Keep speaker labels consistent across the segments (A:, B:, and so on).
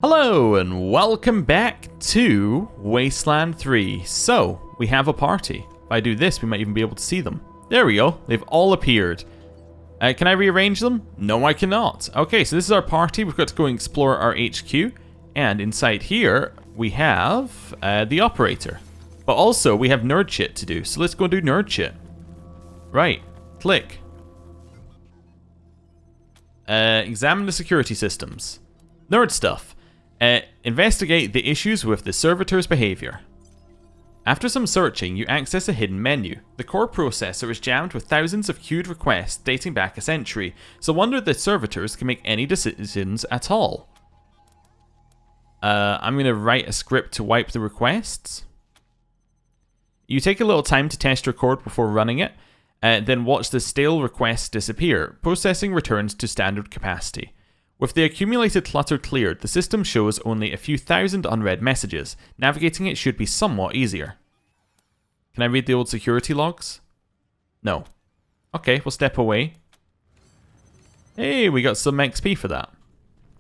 A: Hello and welcome back to Wasteland 3. So, we have a party. If I do this, we might even be able to see them. There we go. They've all appeared. Can I rearrange them? No, I cannot. Okay, so this is our party. We've got to go and explore our HQ. And inside here, we have the operator. But also, we have nerd shit to do. So let's go do nerd shit. Right. Click. Examine the security systems. Nerd stuff. Investigate the issues with the servitor's behavior. After some searching, you access a hidden menu. The core processor is jammed with thousands of queued requests dating back a century, so wonder the servitors can make any decisions at all. I'm going to write a script to wipe the requests. You take a little time to test your code before running it, then watch the stale requests disappear. Processing returns to standard capacity. With the accumulated clutter cleared, the system shows only a few thousand unread messages. Navigating it should be somewhat easier. Can I read the old security logs? No. Okay, we'll step away. Hey, we got some XP for that.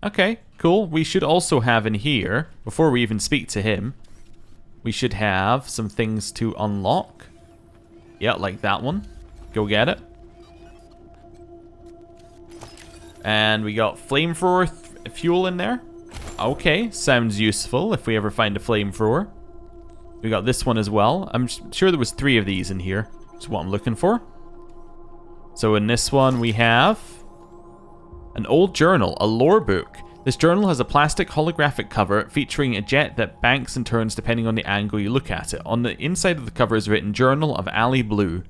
A: Okay, cool. We should also have in here, before we even speak to him, we should have some things to unlock. Yeah, like that one. Go get it. And we got flamethrower fuel in there. Okay, sounds useful if we ever find a flamethrower. We got this one as well. I'm sure there was 3 of these in here. That's what I'm looking for. So in this one we have an old journal, a lore book. This journal has a plastic holographic cover featuring a jet that banks and turns depending on the angle you look at it. On the inside of the cover is written Journal of Ali Blue.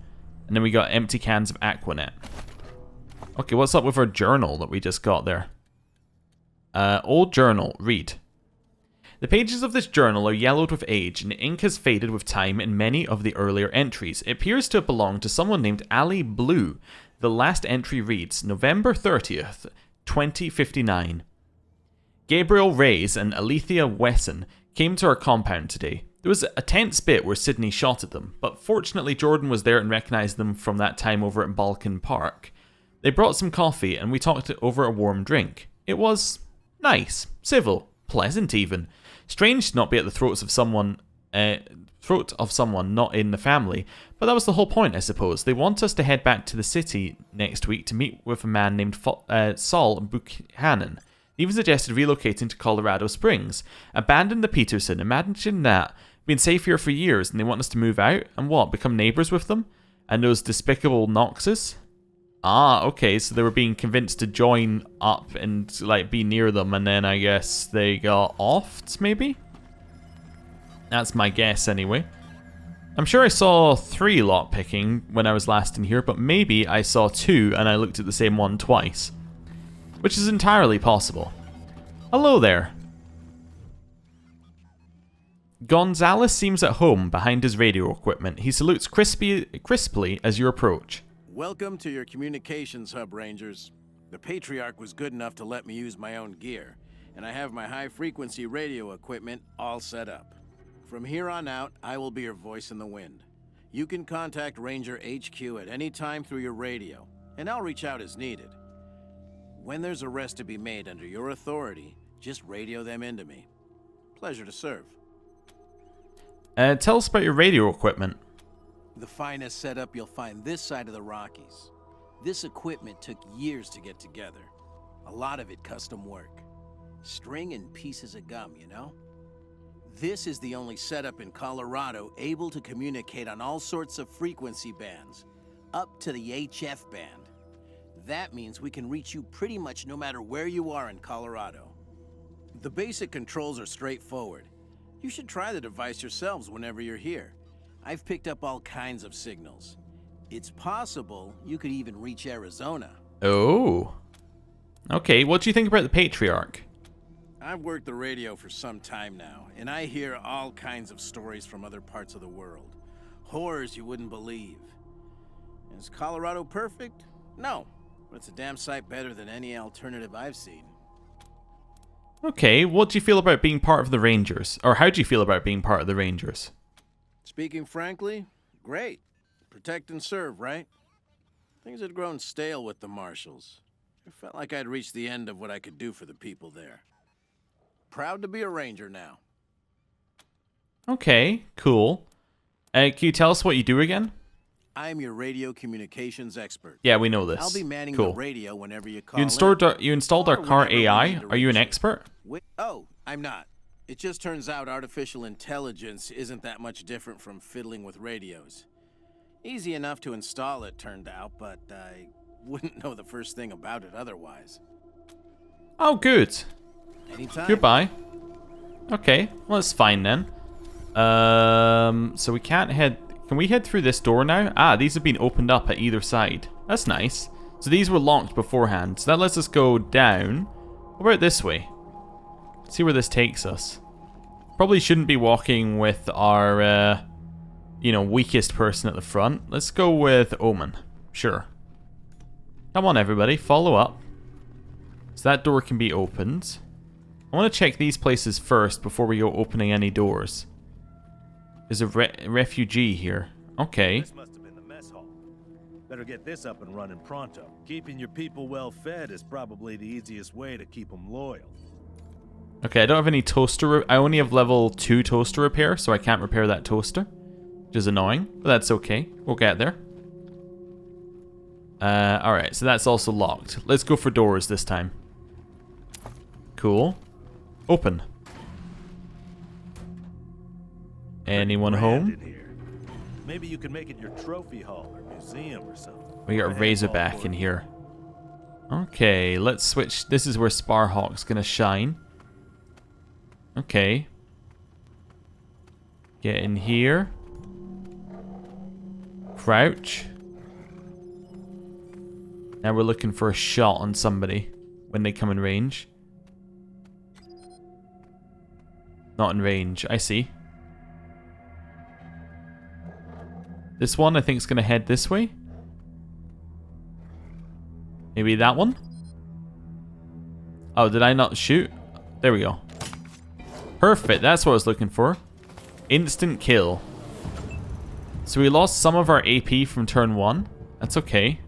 A: And then we got empty cans of Aquanet. Okay, what's up with our journal that we just got there? Old journal, read. The pages of this journal are yellowed with age, and the ink has faded with time in many of the earlier entries. It appears to have belonged to someone named Ali Blue. The last entry reads, November 30th, 2059. Gabriel Reyes and Alethea Wesson came to our compound today. There was a tense bit where Sydney shot at them, but fortunately Jordan was there and recognized them from that time over at Balkan Park. They brought some coffee and we talked over a warm drink. It was nice, civil, pleasant even. Strange to not be at the throat of someone not in the family, but that was the whole point, I suppose. They want us to head back to the city next week to meet with a man named Saul Buchanan. He even suggested relocating to Colorado Springs. Abandon the Peterson, imagine that. Been safe here for years and they want us to move out and what, become neighbors with them? And those despicable Noxes? Ah, okay, so they were being convinced to join up and, like, be near them, and then I guess they got offed, maybe? That's my guess, anyway. I'm sure I saw 3 lockpicking when I was last in here, but maybe I saw 2 and I looked at the same one twice. Which is entirely possible. Hello there. Gonzalez seems at home behind his radio equipment. He salutes crisply as you approach.
B: Welcome to your communications hub, Rangers. The Patriarch was good enough to let me use my own gear, and I have my high-frequency radio equipment all set up. From here on out, I will be your voice in the wind. You can contact Ranger HQ at any time through your radio, and I'll reach out as needed. When there's a arrest to be made under your authority, just radio them into me. Pleasure to serve.
A: Tell us about your radio equipment.
B: The finest setup you'll find this side of the Rockies. This equipment took years to get together. A lot of it custom work. String and pieces of gum, you know? This is the only setup in Colorado able to communicate on all sorts of frequency bands, up to the HF band. That means we can reach you pretty much no matter where you are in Colorado. The basic controls are straightforward. You should try the device yourselves whenever you're here. I've picked up all kinds of signals. It's possible you could even reach Arizona.
A: Oh. Okay, what do you think about the Patriarch?
B: I've worked the radio for some time now, and I hear all kinds of stories from other parts of the world. Horrors you wouldn't believe. Is Colorado perfect? No, but it's a damn sight better than any alternative I've seen.
A: Okay, what do you feel about being part of the Rangers? Or how do you feel about being part of the Rangers?
B: Speaking frankly, great. Protect and serve, right? Things had grown stale with the Marshals. I felt like I'd reached the end of what I could do for the people there. Proud to be a ranger now.
A: Okay, cool. Can you tell us what you do again?
B: I'm your radio communications expert.
A: Yeah, we know this.
B: I'll be manning
A: cool.
B: the radio whenever you call
A: You installed our car
B: whenever we
A: AI.
B: need to
A: Are you an
B: reach
A: expert?
B: Oh, I'm not. It just turns out artificial intelligence isn't that much different from fiddling with radios. Easy enough to install, it turned out, but I wouldn't know the first thing about it otherwise.
A: Oh, good.
B: Anytime.
A: Goodbye. Okay, well, that's fine then. So we can't head... Can we head through this door now? Ah, these have been opened up at either side. That's nice. So these were locked beforehand. So that lets us go down. What about this way? See where this takes us. Probably shouldn't be walking with our, you know, weakest person at the front. Let's go with Omen. Sure. Come on, everybody. Follow up. So that door can be opened. I want to check these places first before we go opening any doors. There's a refugee here. Okay.
C: This must have been the mess hall. Better get this up and running pronto. Keeping your people well fed is probably the easiest way to keep them loyal.
A: Okay, I don't have any toaster. I only have level 2 toaster repair, so I can't repair that toaster. Which is annoying, but that's okay. We'll get there. Alright, so that's also locked. Let's go for doors this time. Cool. Open. Anyone home?
C: In here. Maybe you can make it your trophy hall or museum or something.
A: We got a Razorback in here. Okay, let's switch. This is where Sparhawk's gonna shine. Okay. Get in here. Crouch. Now we're looking for a shot on somebody when they come in range. Not in range, I see. This one I think is going to head this way. Maybe that one? Oh, did I not shoot? There we go. Perfect, that's what I was looking for. Instant kill. So we lost some of our AP from turn 1. That's okay.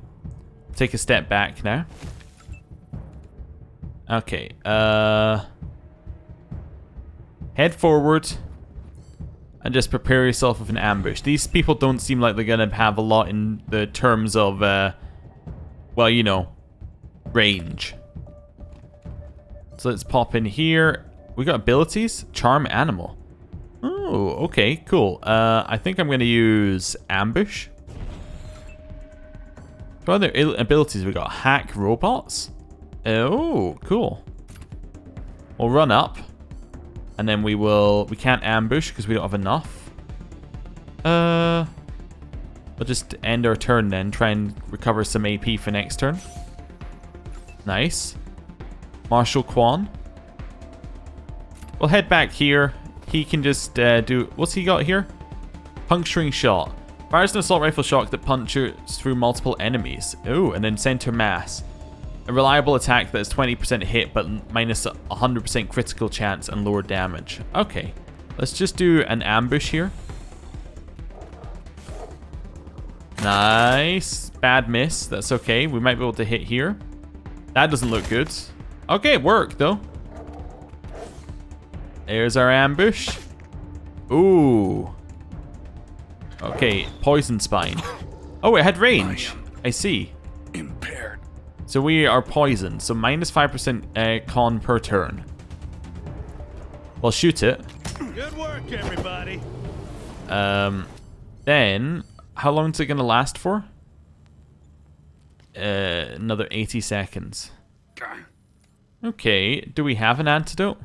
A: Take a step back now. Okay, head forward. And just prepare yourself with an ambush. These people don't seem like they're going to have a lot in the terms of, well, you know, range. So let's pop in here. We got abilities. Charm animal. Oh, okay, cool. I think I'm going to use ambush. What other abilities we got? Hack robots. Oh, cool. We'll run up. And then we can't ambush because we don't have enough. We'll just end our turn then. Try and recover some AP for next turn. Nice. Marshal Quan. We'll head back here. He can just do... What's he got here? Puncturing shot. Fires an assault rifle shot that punches through multiple enemies. Oh, and then center mass. A reliable attack that is 20% hit but minus 100% critical chance and lower damage. Okay, let's just do an ambush here. Nice. Bad miss. That's okay. We might be able to hit here. That doesn't look good. Okay, it worked though. There's our ambush. Ooh. Okay, poison spine. Oh, it had range. I see.
D: Impaired.
A: So we are poisoned. So minus 5% con per turn. Well, shoot it.
C: Good work, everybody.
A: Then, how long is it going to last for? Another 80 seconds. Okay, do we have an antidote?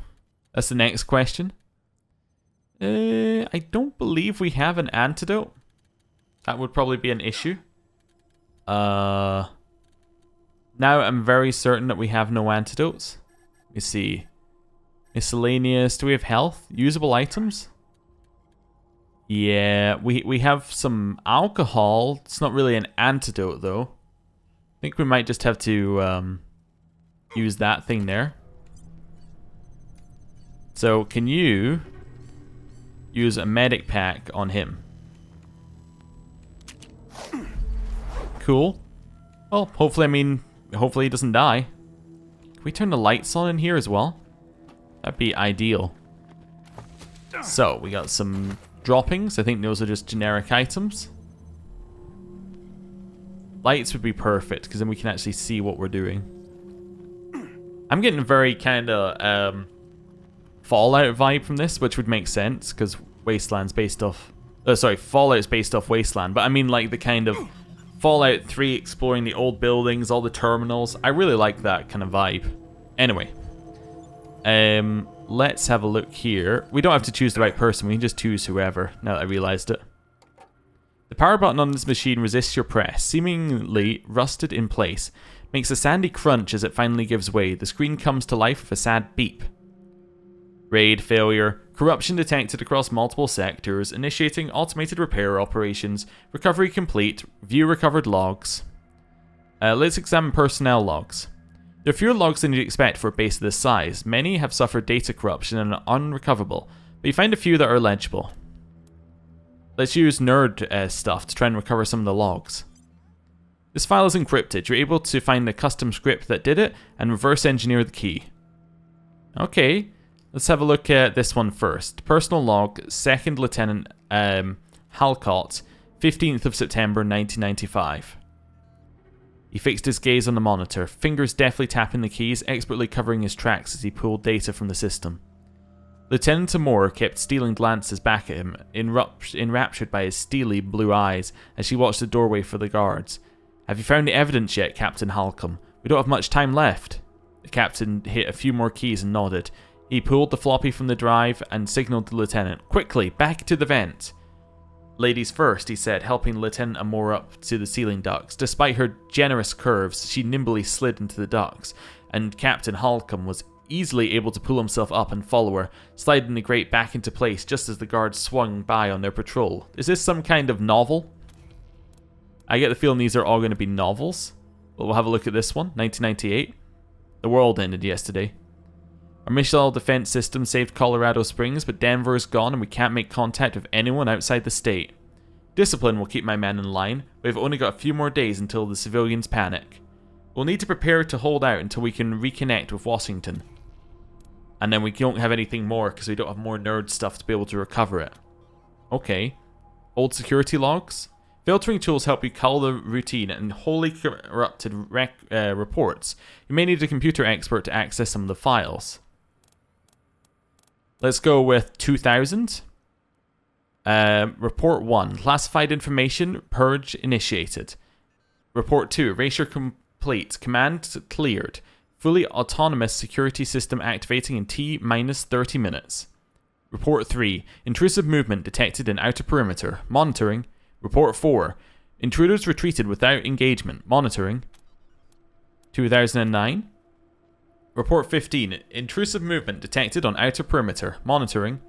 A: That's the next question. I don't believe we have an antidote. That would probably be an issue. Now I'm very certain that we have no antidotes. Let me see. Miscellaneous. Do we have health? Usable items? Yeah, we have some alcohol. It's not really an antidote though. I think we might just have to use that thing there. So can you use a medic pack on him? Cool. Well, hopefully he doesn't die. Can we turn the lights on in here as well? That'd be ideal. So, we got some droppings. I think those are just generic items. Lights would be perfect, because then we can actually see what we're doing. I'm getting a very kind of Fallout vibe from this, which would make sense, because Wasteland's based off... Fallout's based off Wasteland, but I mean like the kind of Fallout 3 exploring the old buildings, all the terminals. I really like that kind of vibe. Anyway. Let's have a look here. We don't have to choose the right person, we can just choose whoever, now that I realized it. The power button on this machine resists your press, seemingly rusted in place. Makes a sandy crunch as it finally gives way. The screen comes to life with a sad beep. Raid failure. Corruption detected across multiple sectors. Initiating automated repair operations. Recovery complete. View recovered logs. Let's examine personnel logs. There are fewer logs than you'd expect for a base of this size. Many have suffered data corruption and are unrecoverable, but you find a few that are legible. Let's use nerd stuff to try and recover some of the logs. This file is encrypted. You're able to find the custom script that did it and reverse engineer the key. Okay, let's have a look at this one first. Personal log, 2nd Lieutenant Halcott, 15th of September 1995. He fixed his gaze on the monitor, fingers deftly tapping the keys, expertly covering his tracks as he pulled data from the system. Lieutenant Amore kept stealing glances back at him, enraptured by his steely blue eyes as she watched the doorway for the guards. Have you found the evidence yet, Captain Halcom? We don't have much time left. The captain hit a few more keys and nodded. He pulled the floppy from the drive and signaled the lieutenant. Quickly, back to the vent. Ladies first, he said, helping Lieutenant Amore up to the ceiling ducts. Despite her generous curves, she nimbly slid into the ducts, and Captain Halcom was easily able to pull himself up and follow her, sliding the grate back into place just as the guards swung by on their patrol. Is this some kind of novel? I get the feeling these are all going to be novels. But we'll have a look at this one, 1998. The world ended yesterday. Our missile defense system saved Colorado Springs, but Denver is gone and we can't make contact with anyone outside the state. Discipline will keep my men in line. We've only got a few more days until the civilians panic. We'll need to prepare to hold out until we can reconnect with Washington. And then we don't have anything more because we don't have more nerd stuff to be able to recover it. Okay. Old security logs? Filtering tools help you cull the routine and wholly corrupted reports. You may need a computer expert to access some of the files. Let's go with 2000. Report 1. Classified information. Purge initiated. Report 2. Erasure complete. Command cleared. Fully autonomous security system activating in T-30 minutes. Report 3. Intrusive movement detected in outer perimeter. Monitoring. Report 4. Intruders retreated without engagement. Monitoring. 2009. Report 15. Intrusive movement detected on outer perimeter. Monitoring.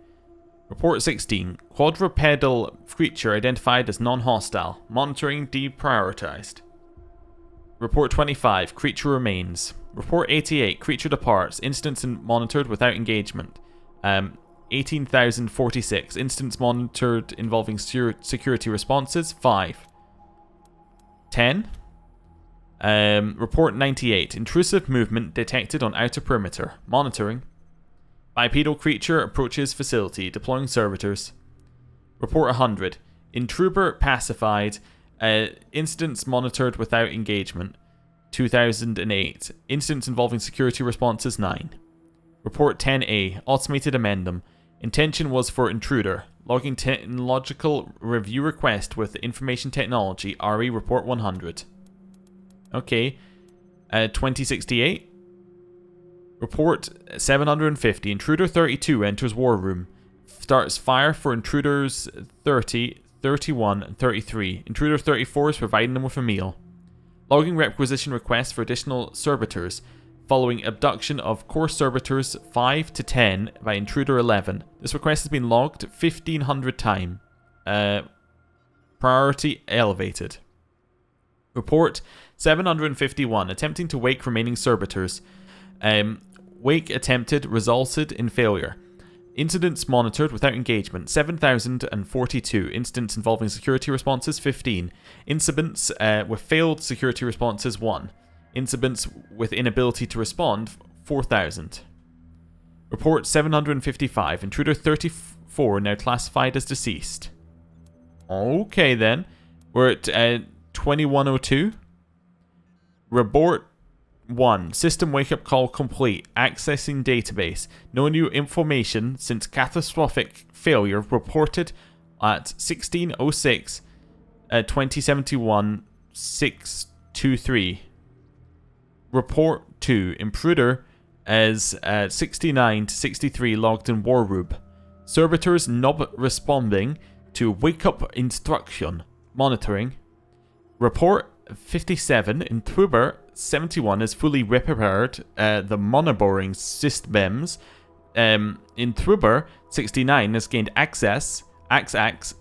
A: Report 16. Quadrupedal creature identified as non-hostile. Monitoring deprioritized. Report 25. Creature remains. Report 88. Creature departs. Instance monitored without engagement. 18,046. Instance monitored involving security responses. 5. 10. Report 98. Intrusive movement detected on outer perimeter. Monitoring. Bipedal creature approaches facility. Deploying servitors. Report 100. Intruder pacified. Instance monitored without engagement. 2008. Instance involving security responses. 9. Report 10A. Automated amendum. Intention was for intruder. Logging technological review request with information technology. RE report 100. Okay. 2068. Report 750. Intruder 32 enters war room. Starts fire for intruders 30, 31, and 33. Intruder 34 is providing them with a meal. Logging requisition requests for additional servitors. Following abduction of core servitors 5 to 10 by intruder 11. This request has been logged 1,500 times. Priority elevated. Report 751. Attempting to wake remaining servitors. Wake attempted resulted in failure. Incidents monitored without engagement 7,042. Incidents involving security responses 15. Incidents with failed security responses 1. Incidents with inability to respond 4,000. Report 755. Intruder 34 now classified as deceased. Okay then. We're at 2102. Report 1. System wake-up call complete. Accessing database. No new information since catastrophic failure reported at 1606 2071 623. Report 2. Intruder as 69 to 63 logged in War Room. Servitors not responding to wake-up instruction. Monitoring. Report 57. Intruder 71 is fully repaired the monitoring systems. Intruder 69 has gained access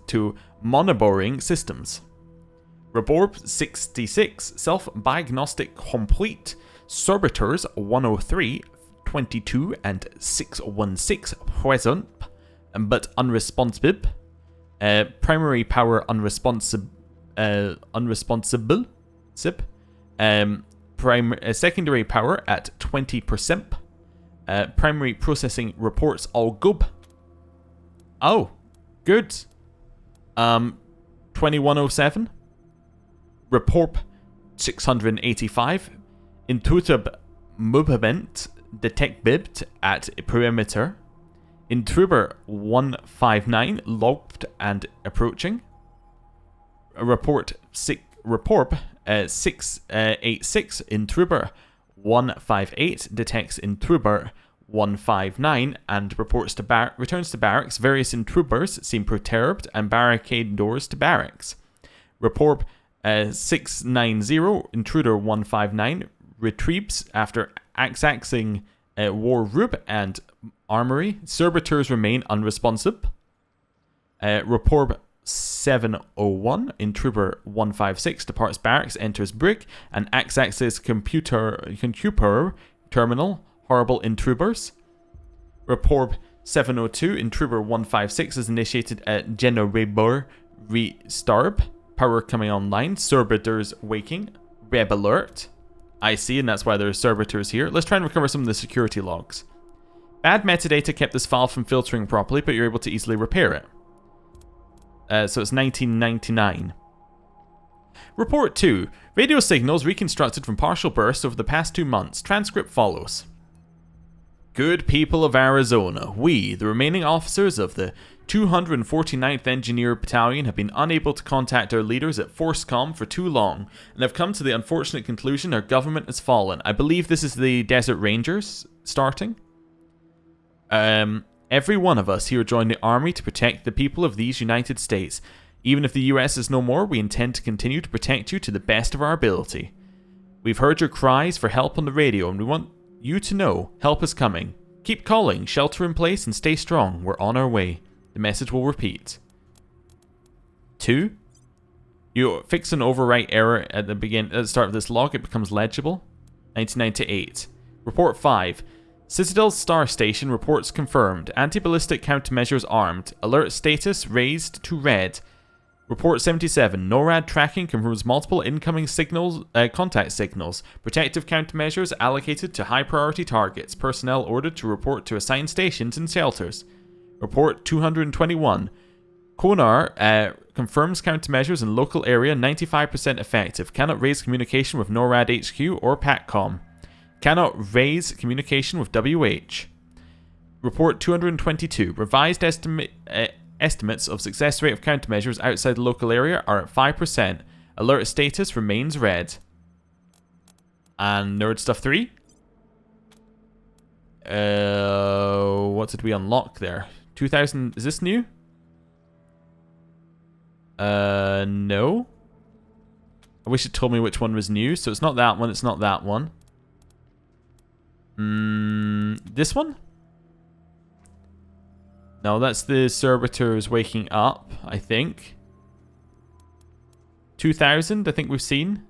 A: to monitoring systems. Report 66. Self-diagnostic complete. Servitors 103, 22, and 616 present, but unresponsive. Primary power unresponsible. Secondary power at 20%. Primary processing reports all good. Oh, good. 2107. Report 685. Intrusive movement detected at perimeter. Intruder 159 logged and approaching. Report 686. Intruder 158 detects intruder 159 and returns to barracks. Various intruders seem perturbed and barricade doors to barracks. Report 690. Intruder 159 retrieves after accessing War Room and Armory. Servitors remain unresponsive. Report 701. Intruder 156 departs barracks, enters brick, and accesses computer terminal. Horrible intruders. Report 702. Intruder 156 is initiated at generator restart. Power coming online. Servitors waking. Red alert. I see, and that's why there are servitors here. Let's try and recover some of the security logs. Bad metadata kept this file from filtering properly, but you're able to easily repair it. So it's 1999. Report 2. Radio signals reconstructed from partial bursts over the past 2 months. Transcript follows. Good people of Arizona, we, the remaining officers of the 249th Engineer Battalion, have been unable to contact our leaders at ForceCom for too long, and have come to the unfortunate conclusion our government has fallen. I believe this is the Desert Rangers starting. Every one of us here joined the army to protect the people of these United States. Even if the US is no more, we intend to continue to protect you to the best of our ability. We've heard your cries for help on the radio, and we want you to know help is coming. Keep calling, shelter in place, and stay strong. We're on our way. The message will repeat. 2. You fix an overwrite error at the start of this log. It becomes legible. 1998. Report 5. Citadel Star Station reports confirmed. Anti-ballistic countermeasures armed. Alert status raised to red. Report 77. NORAD tracking confirms multiple incoming contact signals. Protective countermeasures allocated to high-priority targets. Personnel ordered to report to assigned stations and shelters. Report 221. CONAR confirms countermeasures in local area 95% effective. Cannot raise communication with NORAD HQ or PACCOM. Cannot raise communication with WH. Report 222. Revised estimates of success rate of countermeasures outside the local area are at 5%. Alert status remains red. And Nerd Stuff 3. What did we unlock there? 2000. Is this new? No. I wish it told me which one was new. So it's not that one. It's not that one. This one? No, that's the servitors waking up, I think. 2000, I think we've seen.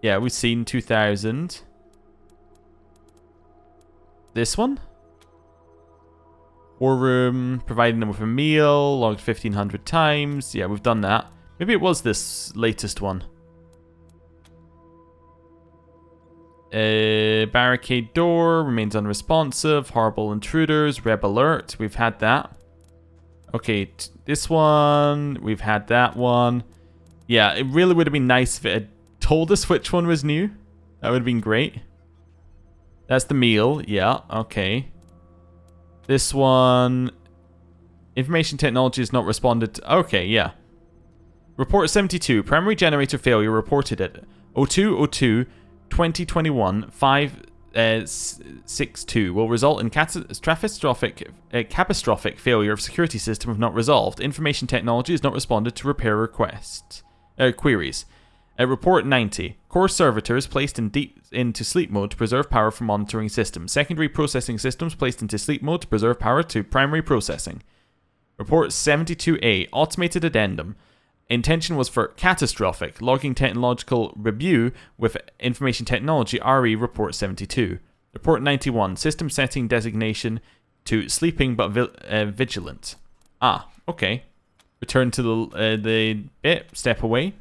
A: Yeah, we've seen 2000. This one? War room, providing them with a meal, logged 1500 times. Yeah, we've done that. Maybe it was this latest one. Barricade door remains unresponsive. Horrible intruders. Red alert. We've had that. Okay, this one. We've had that one. Yeah, it really would have been nice if it had told us which one was new. That would have been great. That's the meal. Yeah, okay. This one. Information technology has not responded to... Okay, yeah. Report 72. Primary generator failure reported at 02/02/2021 562 will result in catastrophic failure of security system if not resolved. Information technology has not responded to repair requests. Queries. Report 90. Core servitors placed into sleep mode to preserve power for monitoring systems. Secondary processing systems placed into sleep mode to preserve power to primary processing. Report 72A. Automated addendum. Intention was for catastrophic. Logging technological review with information technology RE report 72. Report 91. System setting designation to sleeping but vigilant. Ah, okay. Return to the bit. Step away.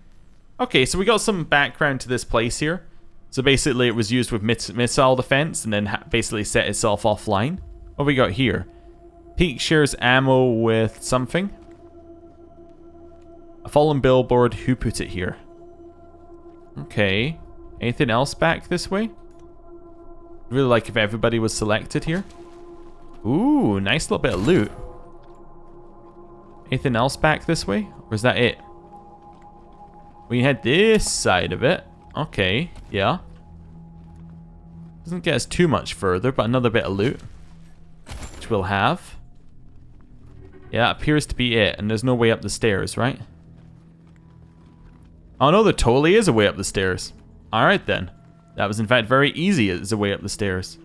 A: Okay, so we got some background to this place here. So basically it was used with missile defense and then basically set itself offline. What we got here? Peak shares ammo with something. A fallen billboard. Who put it here? Okay. Anything else back this way? Really like if everybody was selected here. Ooh, nice little bit of loot. Anything else back this way? Or is that it? We had this side of it. Okay, yeah. Doesn't get us too much further, but another bit of loot. Which we'll have. Yeah, appears to be it. And there's no way up the stairs, right? Oh no, there totally is a way up the stairs. Alright then. That was in fact very easy as a way up the stairs.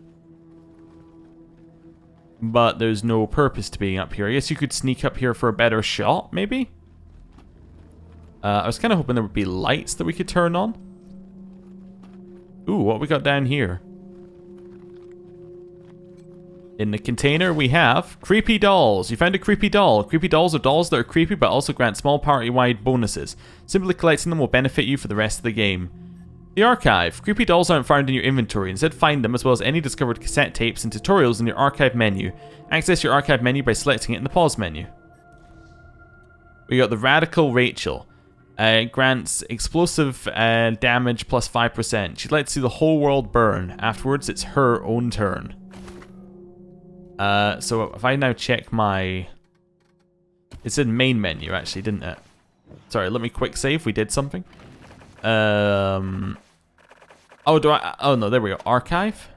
A: But there's no purpose to being up here. I guess you could sneak up here for a better shot, maybe? I was kind of hoping there would be lights that we could turn on. Ooh, what we got down here? In the container we have creepy dolls. You found a creepy doll. Creepy dolls are dolls that are creepy but also grant small party-wide bonuses. Simply collecting them will benefit you for the rest of the game. The archive. Creepy dolls aren't found in your inventory. Instead, find them as well as any discovered cassette tapes and tutorials in your archive menu. Access your archive menu by selecting it in the pause menu. We got the Radical Rachel. Grants explosive damage plus 5%. She'd like to see the whole world burn. Afterwards, it's her own turn. So if I now check my... It's in main menu actually, didn't it? Sorry, let me quick save. We did something. Oh, do I... Oh no, there we go. Archive?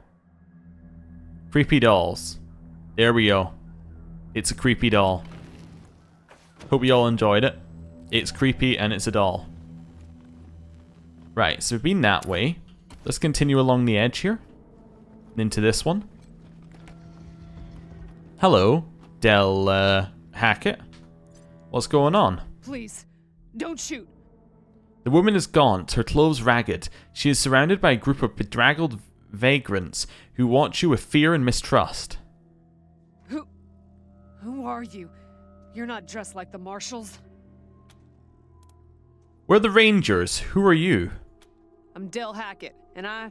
A: Creepy dolls. There we go. It's a creepy doll. Hope you all enjoyed it. It's creepy and it's a doll. Right, so we've been that way. Let's continue along the edge here. Into this one. Hello, Del Hackett. What's going on?
D: Please, don't shoot.
A: The woman is gaunt, her clothes ragged. She is surrounded by a group of bedraggled vagrants who watch you with fear and mistrust.
D: Who are you? You're not dressed like the marshals.
A: We're the Rangers. Who are you?
D: I'm Del Hackett, and I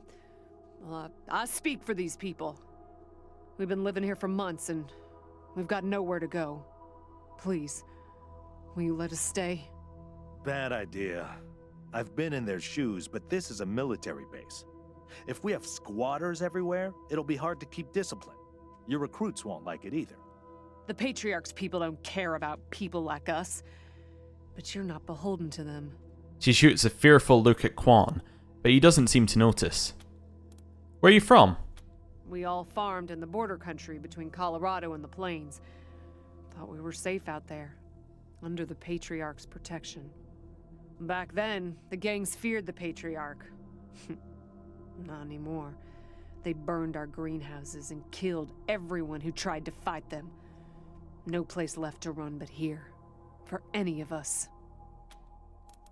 D: speak for these people. We've been living here for months, and we've got nowhere to go. Please, will you let us stay?
C: Bad idea. I've been in their shoes, but this is a military base. If we have squatters everywhere, it'll be hard to keep discipline. Your recruits won't like it either.
D: The Patriarch's people don't care about people like us, but you're not beholden to them.
A: She shoots a fearful look at Quan, but he doesn't seem to notice. Where are you from?
D: We all farmed in the border country between Colorado and the plains. Thought we were safe out there, under the Patriarch's protection. Back then, the gangs feared the Patriarch. Not anymore. They burned our greenhouses and killed everyone who tried to fight them. No place left to run but here, for any of us.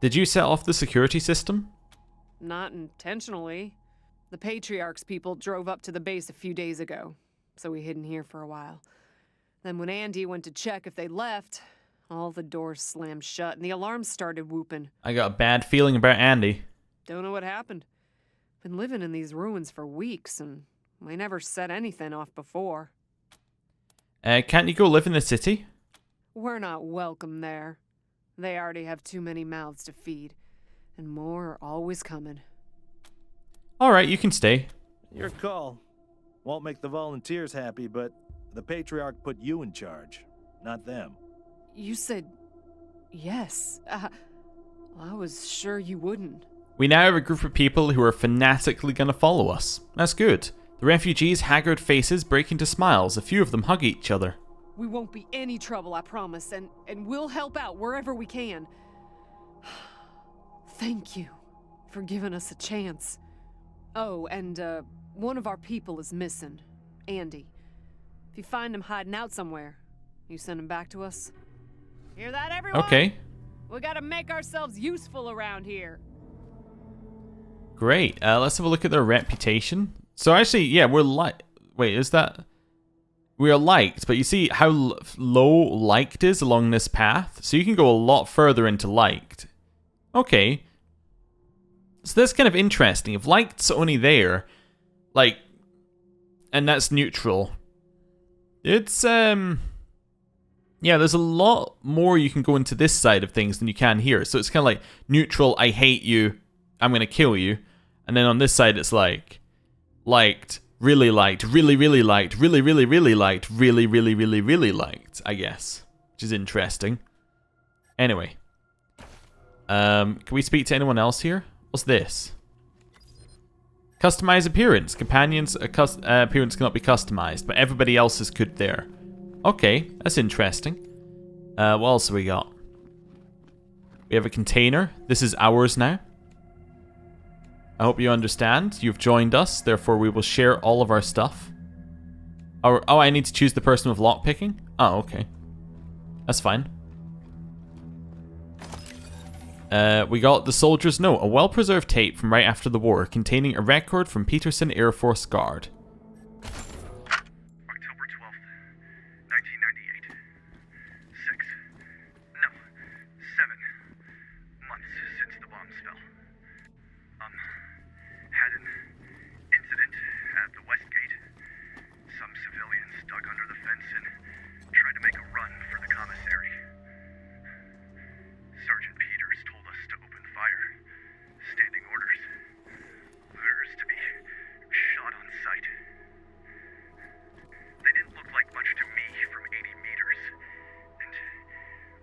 A: Did you set off the security system?
D: Not intentionally. The Patriarch's people drove up to the base a few days ago, so we hid in here for a while. Then when Andy went to check if they left, all the doors slammed shut and the alarms started whooping.
A: I got a bad feeling about Andy.
D: Don't know what happened. Been living in these ruins for weeks, and we never set anything off before.
A: Can't you go live in the city?
D: We're not welcome there. They already have too many mouths to feed, and more are always coming.
A: Alright, you can stay.
C: Your call. Won't make the volunteers happy, but the Patriarch put you in charge, not them.
D: You said yes. I was sure you wouldn't.
A: We now have a group of people who are fanatically going to follow us. That's good. The refugees' haggard faces break into smiles. A few of them hug each other.
D: We won't be any trouble, I promise, and we'll help out wherever we can. Thank you for giving us a chance. Oh, and one of our people is missing, Andy. If you find him hiding out somewhere, you send him back to us. Hear that, everyone?
A: Okay.
D: We gotta make ourselves useful around here.
A: Great. Let's have a look at their reputation. So actually, yeah, we're liked. Wait, is that... We are liked, but you see how low liked is along this path? So you can go a lot further into liked. Okay. So that's kind of interesting. If liked's only there, like, and that's neutral, it's, yeah, there's a lot more you can go into this side of things than you can here. So it's kind of like neutral, I hate you, I'm going to kill you. And then on this side, it's like, liked, really liked, really, really liked, really, really, really liked, really, really, really, really liked, I guess. Which is interesting. Anyway. Can we speak to anyone else here? What's this? Customize appearance. Companions' appearance cannot be customized, but everybody else's could there. Okay, that's interesting. What else have we got? We have a container. This is ours now. I hope you understand. You've joined us, therefore we will share all of our stuff. Oh, I need to choose the person with lockpicking? Oh, okay. That's fine. We got the soldier's note, a well-preserved tape from right after the war, containing a record from Peterson Air Force Guard.
E: October 12th, 1998. 7 months since the bombs fell. Had an incident at the West Gate. Some civilians dug under the fence and tried to make a run for the commissary. Sergeant Peters told us to open fire. Standing orders. Orders to be shot on sight. They didn't look like much to me from 80 meters. And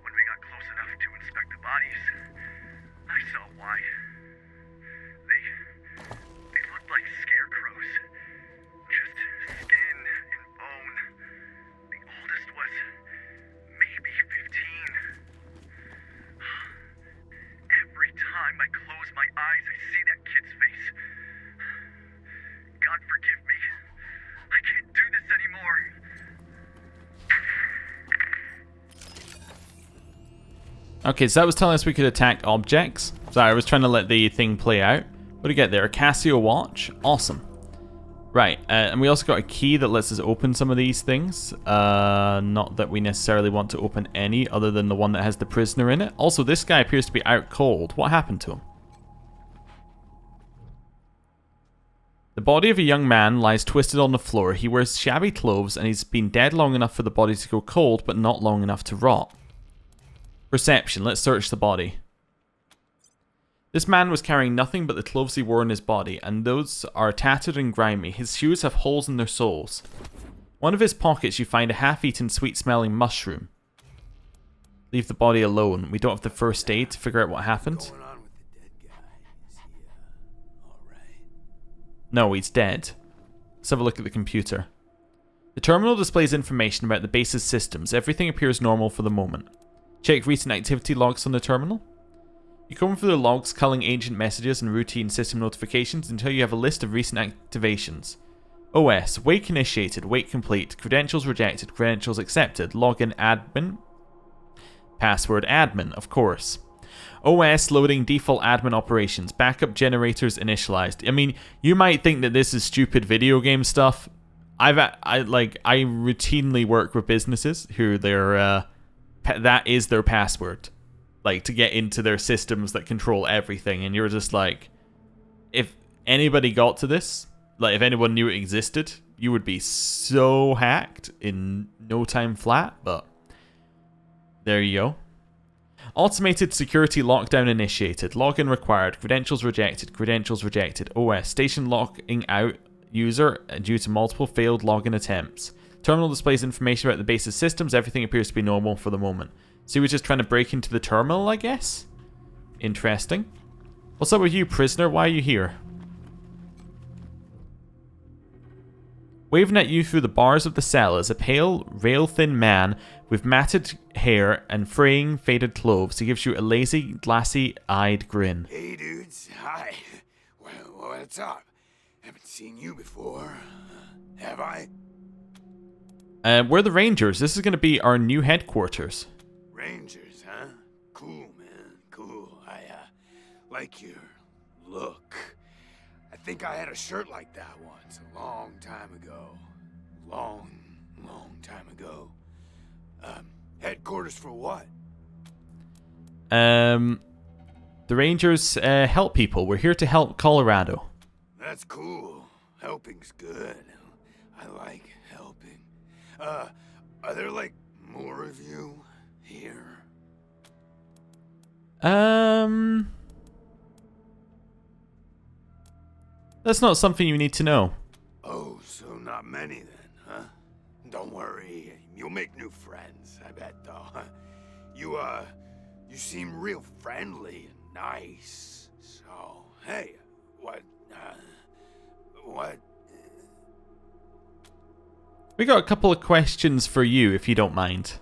E: when we got close enough to inspect the bodies, I saw why. They looked like scarecrows. Just skin and bone. The oldest was maybe 15. Every time I close my eyes, I see that kid's face. God forgive me. I can't do this anymore.
A: Okay, so that was telling us we could attack objects. Sorry, I was trying to let the thing play out. What do you get there? A Casio watch? Awesome. Right, and we also got a key that lets us open some of these things. Not that we necessarily want to open any other than the one that has the prisoner in it. Also, this guy appears to be out cold. What happened to him? The body of a young man lies twisted on the floor. He wears shabby clothes and he's been dead long enough for the body to go cold, but not long enough to rot. Perception. Let's search the body. This man was carrying nothing but the clothes he wore on his body, and those are tattered and grimy. His shoes have holes in their soles. One of his pockets you find a half-eaten sweet-smelling mushroom. Leave the body alone. We don't have the first aid to figure out what happened.
B: What's going on with the dead guy? Is he, all right?
A: No, he's dead. Let's have a look at the computer. The terminal displays information about the base's systems. Everything appears normal for the moment. Check recent activity logs on the terminal. You comb through the logs, culling ancient messages and routine system notifications until you have a list of recent activations. OS, wake initiated, wake complete, credentials rejected, credentials accepted, login admin, password admin, of course. OS loading default admin operations, backup generators initialized. I mean, you might think that this is stupid video game stuff. I routinely work with businesses who that is their password, like to get into their systems that control everything, and you're just like, if anybody got to this, like if anyone knew it existed, you would be so hacked in no time flat, but there you go. Automated security lockdown initiated. Login required. Credentials rejected. Credentials rejected. OS. Station locking out user due to multiple failed login attempts. Terminal displays information about the base's systems. Everything appears to be normal for the moment. So he was just trying to break into the terminal, I guess? Interesting. What's up with you, prisoner? Why are you here? Waving at you through the bars of the cell is a pale, rail-thin man with matted hair and fraying, faded clothes. He gives you a lazy, glassy-eyed grin.
F: Hey, dudes. Hi. Well, what's up? Haven't seen you before. Have I?
A: We're the Rangers. This is going to be our new headquarters.
F: Rangers, huh? Cool, man. Cool. I like your look. I think I had a shirt like that once, a long time ago. Long time ago. Headquarters for what?
A: The Rangers help people. We're here to help Colorado.
F: That's cool. Helping's good. I like helping. Are there like more of you here?
A: That's not something you need to know.
F: Oh, so not many then, huh? Don't worry, you'll make new friends, I bet though. You seem real friendly and nice. So, hey, what?
A: We got a couple of questions for you, if you don't mind.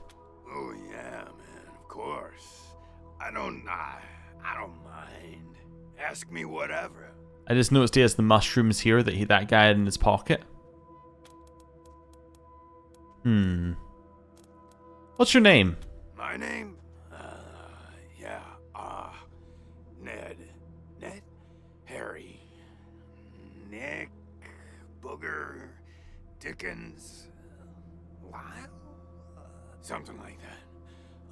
F: Oh yeah, man, of course. I don't mind. Ask me whatever.
A: I just noticed he has the mushrooms here that guy had in his pocket. What's your name?
F: My name? Ned? Harry. Nick. Booger. Dickens. Lyle? Something like that.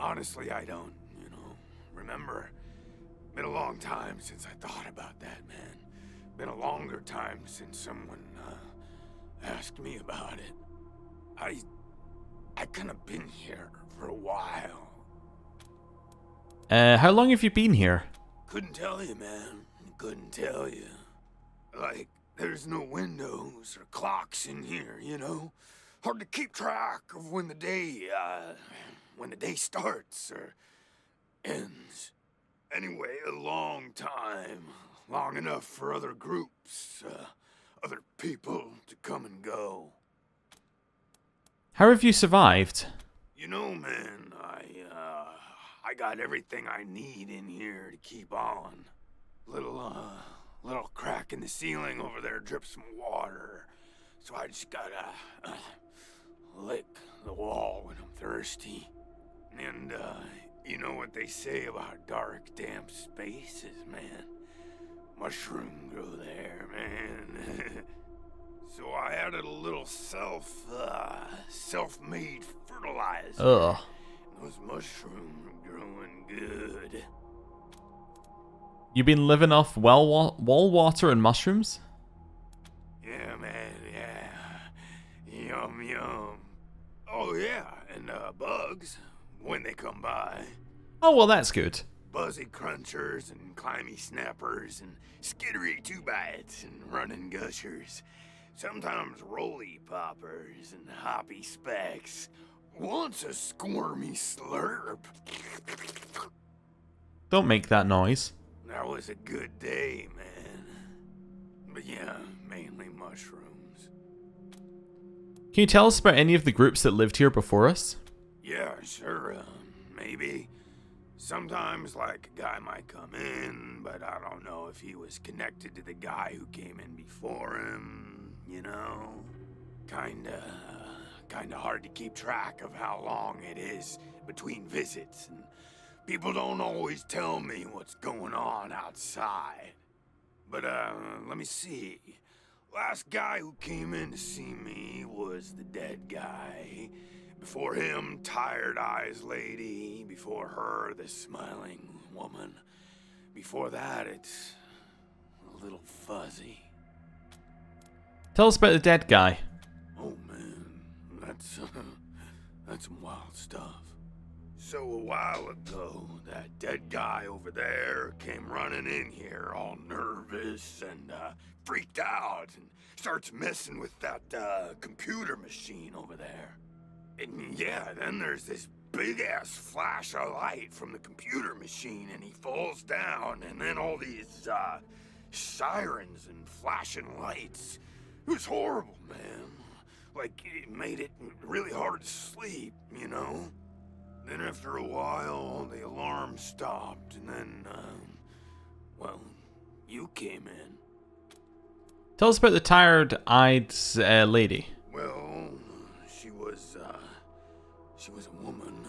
F: Honestly, I don't, remember. Been a long time since I thought about that, man. Been a longer time since someone, asked me about it. I kind of been here for a while.
A: How long have you been here?
F: Couldn't tell you, man. Couldn't tell you. Like, there's no windows or clocks in here, Hard to keep track of when the day starts or ends. Anyway, a long time. Long enough for other groups, other people to come and go.
A: How have you survived?
F: Man, I got everything I need in here to keep on. Little crack in the ceiling over there drips some water. So I just gotta, lick the wall when I'm thirsty. And, you know what they say about dark, damp spaces, man. Mushroom grow there, man. So I added a little self-made fertilizer.
A: Ugh.
F: Those mushrooms are growing good.
A: You been living off wall water and mushrooms?
F: Yeah, man, yeah. Yum, yum. Oh, yeah, and bugs, when they come by.
A: Oh, well, that's good.
F: Buzzy crunchers and climby snappers and skittery two-bites and running gushers. Sometimes roly poppers and hoppy specks. Once a squirmy slurp.
A: Don't make that noise.
F: That was a good day, man. But yeah, mainly mushrooms.
A: Can you tell us about any of the groups that lived here before us?
F: Yeah, sure, maybe. Sometimes, like, a guy might come in, but I don't know if he was connected to the guy who came in before him, Kinda hard to keep track of how long it is between visits, and people don't always tell me what's going on outside. But, let me see. Last guy who came in to see me was the dead guy. Before him, Tired Eyes Lady. Before her, the Smiling Woman. Before that, it's a little fuzzy.
A: Tell us about the dead guy.
F: Oh man, that's some wild stuff. So a while ago, that dead guy over there came running in here all nervous and freaked out and starts messing with that computer machine over there. And yeah, then there's this big-ass flash of light from the computer machine and he falls down and then all these sirens and flashing lights. It was horrible, man. Like, it made it really hard to sleep, you know? Then after a while, the alarm stopped, and then, well, you came in.
A: Tell us about the tired-eyed lady.
F: Well, she was a woman,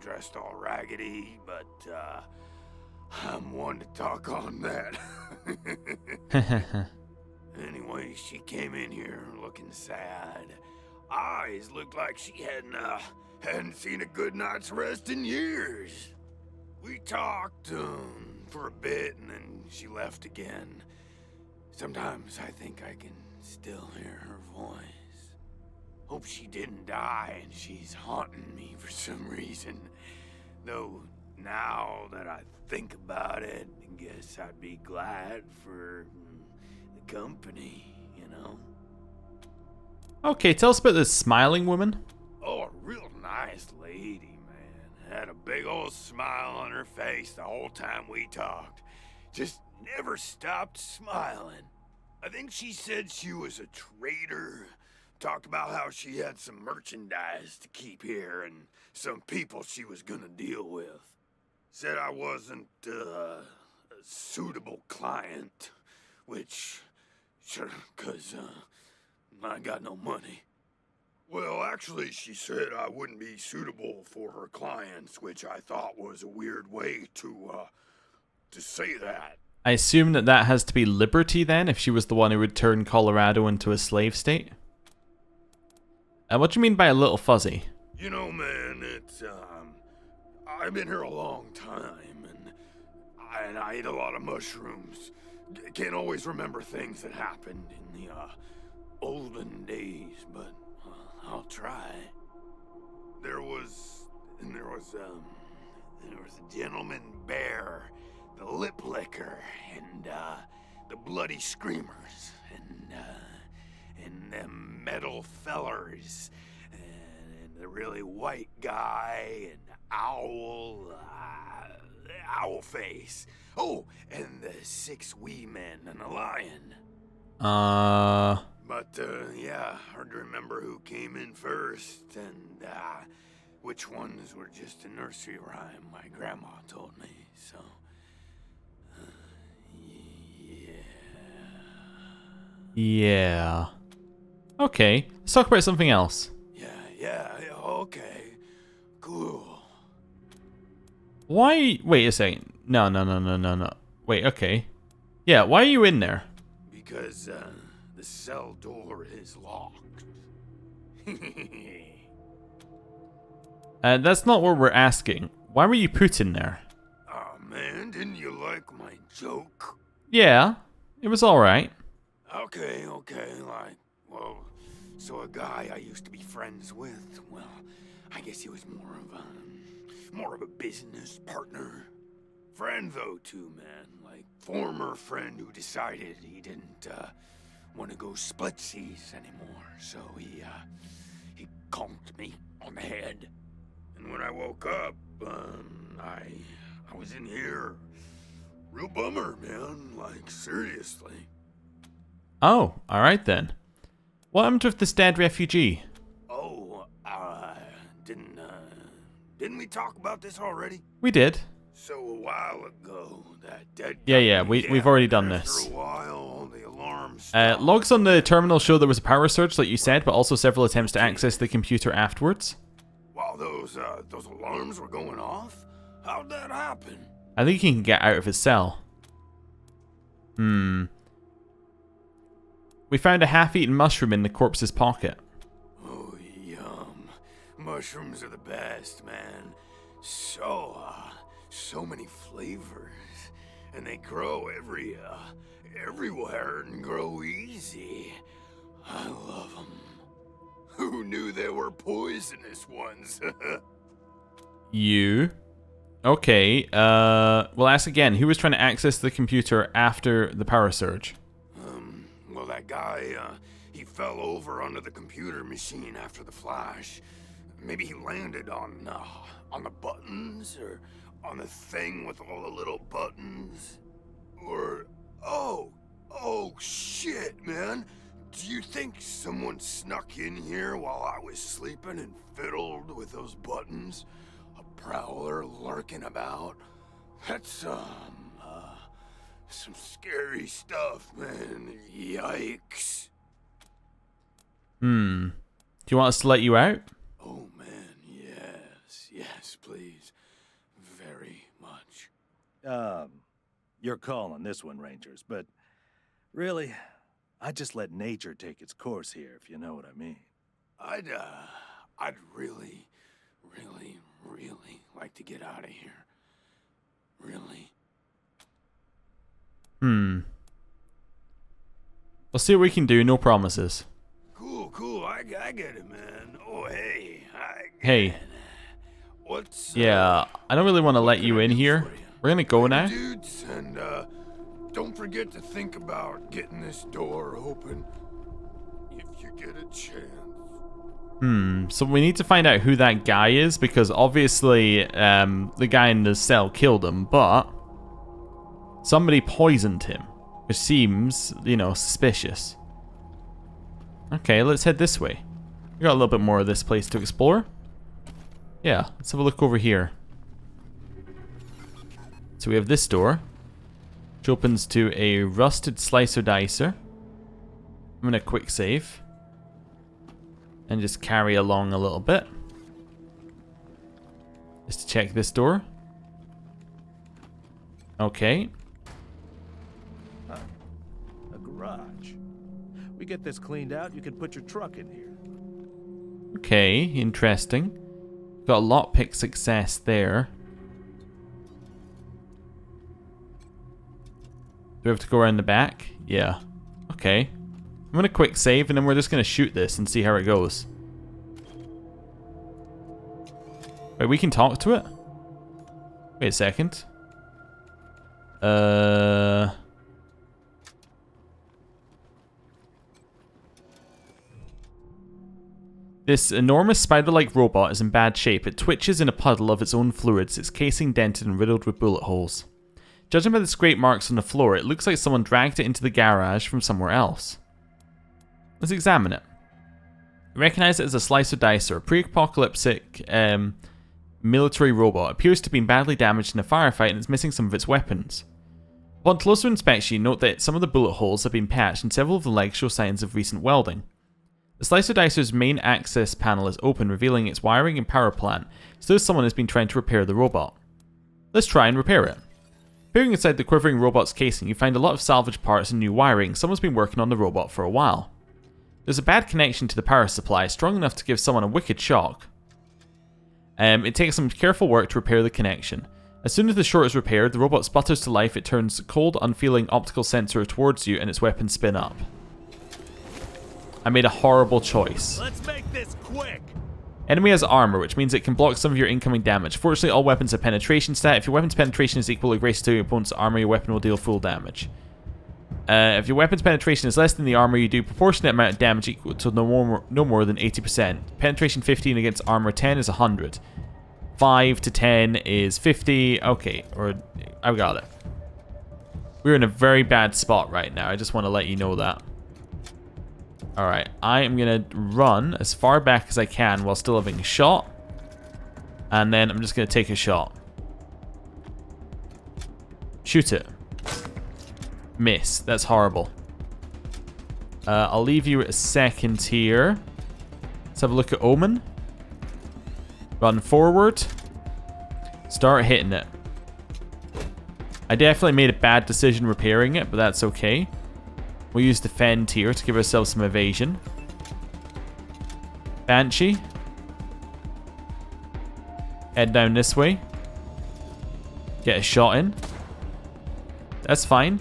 F: dressed all raggedy, but, I'm one to talk on that. Anyway, she came in here looking sad. Eyes looked like she hadn't seen a good night's rest in years. We talked for a bit and then she left again. Sometimes I think I can still hear her voice. Hope she didn't die and she's haunting me for some reason. Though now that I think about it, I guess I'd be glad for the company, you know?
A: Okay, tell us about this smiling woman.
F: Oh, a real nice lady, man. Had a big old smile on her face the whole time we talked. Just never stopped smiling. I think she said she was a trader. Talked about how she had some merchandise to keep here and some people she was gonna deal with. Said I wasn't a suitable client, which, sure, 'cause I got no money. Well, actually, she said I wouldn't be suitable for her clients, which I thought was a weird way to say that.
A: I assume that has to be Liberty then, if she was the one who would turn Colorado into a slave state. What do you mean by a little fuzzy?
F: You know, man, it's, I've been here a long time, and I ate a lot of mushrooms. Can't always remember things that happened in the, olden days, but I'll try. There was a gentleman bear, the lip licker, and the bloody screamers, and them metal fellers, and the really white guy, and owl face. Oh, and the 6 wee men and a lion. But, yeah, hard to remember who came in first, and, which ones were just a nursery rhyme my grandma told me, so,
A: Yeah. Okay, let's talk about something else.
F: Yeah, okay, cool.
A: Why? Wait a second. No. Wait, okay. Yeah, why are you in there?
F: Because, the cell door is locked.
A: That's not what we're asking. Why were you put in there?
F: Oh man, didn't you like my joke?
A: Yeah, it was alright.
F: Okay, like, well, so a guy I used to be friends with, well, I guess he was more of a business partner. Friend though too, man, like former friend who decided he didn't, want to go splitsies anymore, so he conked me on the head. And when I woke up, I was in here. Real bummer, man, like, seriously.
A: Oh, alright then. What happened with this dead refugee?
F: Oh, didn't we talk about this already?
A: We did.
F: So a while ago, that dead
A: Yeah, we've already done this.
F: After a while, the alarm stopped.
A: Logs on the terminal show there was a power surge, like you said, but also several attempts to access the computer afterwards.
F: While those alarms were going off? How'd that happen?
A: I think he can get out of his cell. We found a half-eaten mushroom in the corpse's pocket.
F: Oh, yum. Mushrooms are the best, man. So many flavors. and they grow everywhere and grow easy. I love them. Who knew there were poisonous ones?
A: You. Okay, we'll ask again. Who was trying to access the computer after the power surge?
F: Well, that guy, he fell over onto the computer machine after the flash. Maybe he landed on the buttons, or on the thing with all the little buttons. Or, oh shit, man. Do you think someone snuck in here while I was sleeping and fiddled with those buttons? A prowler lurking about? That's some scary stuff, man. Yikes.
A: Do you want us to let you out?
F: Oh, man, yes, please. Very much.
C: Your call on this one, Rangers, but really, I just let nature take its course here, if you know what I mean.
F: I'd really like to get out of here. Really.
A: We'll see what we can do, no promises.
F: Cool, I get it, man. Oh, hey.
A: Hey.
F: What's...
A: Yeah, I don't really want to let you in here. We're gonna go now.
F: Dudes, and, don't forget to think about getting this door open if you get a chance.
A: So we need to find out who that guy is, because obviously the guy in the cell killed him, but somebody poisoned him, which seems, suspicious. Okay, let's head this way. We got a little bit more of this place to explore. Yeah, let's have a look over here. So we have this door, which opens to a rusted slicer dicer. I'm gonna quick save and just carry along a little bit, just to check this door. Okay.
C: A garage. We get this cleaned out, you can put your truck in here.
A: Okay, interesting. Got a lockpick success there. Do we have to go around the back? Yeah. Okay. I'm gonna quick save and then we're just gonna shoot this and see how it goes. Wait, we can talk to it? Wait a second. This enormous spider-like robot is in bad shape. It twitches in a puddle of its own fluids, its casing dented and riddled with bullet holes. Judging by the scrape marks on the floor, it looks like someone dragged it into the garage from somewhere else. Let's examine it. Recognize it as a slicer dicer, a pre-apocalyptic military robot. It appears to have been badly damaged in a firefight and is missing some of its weapons. Upon closer inspection, you note that some of the bullet holes have been patched and several of the legs show signs of recent welding. The slicer dicer's main access panel is open, revealing its wiring and power plant, so someone has been trying to repair the robot. Let's try and repair it. Peering inside the quivering robot's casing, you find a lot of salvage parts and new wiring. Someone's been working on the robot for a while. There's a bad connection to the power supply, strong enough to give someone a wicked shock. It takes some careful work to repair the connection. As soon as the short is repaired, the robot sputters to life. It turns cold, unfeeling optical sensor towards you and its weapons spin up. I made a horrible choice.
C: Let's make this quick!
A: Enemy has armor, which means it can block some of your incoming damage. Fortunately, all weapons have penetration stat. If your weapon's penetration is equal or greater to your opponent's armor, your weapon will deal full damage. If your weapon's penetration is less than the armor, you do proportionate amount of damage equal to no more than 80%. Penetration 15 against armor 10 is 100. 5 to 10 is 50. Okay, or I got it. We're in a very bad spot right now. I just want to let you know that. Alright, I am going to run as far back as I can while still having a shot. And then I'm just going to take a shot. Shoot it. Miss. That's horrible. I'll leave you a second here. Let's have a look at Omen. Run forward. Start hitting it. I definitely made a bad decision repairing it, but that's okay. We'll use defend here to give ourselves some evasion. Banshee. Head down this way. Get a shot in. That's fine.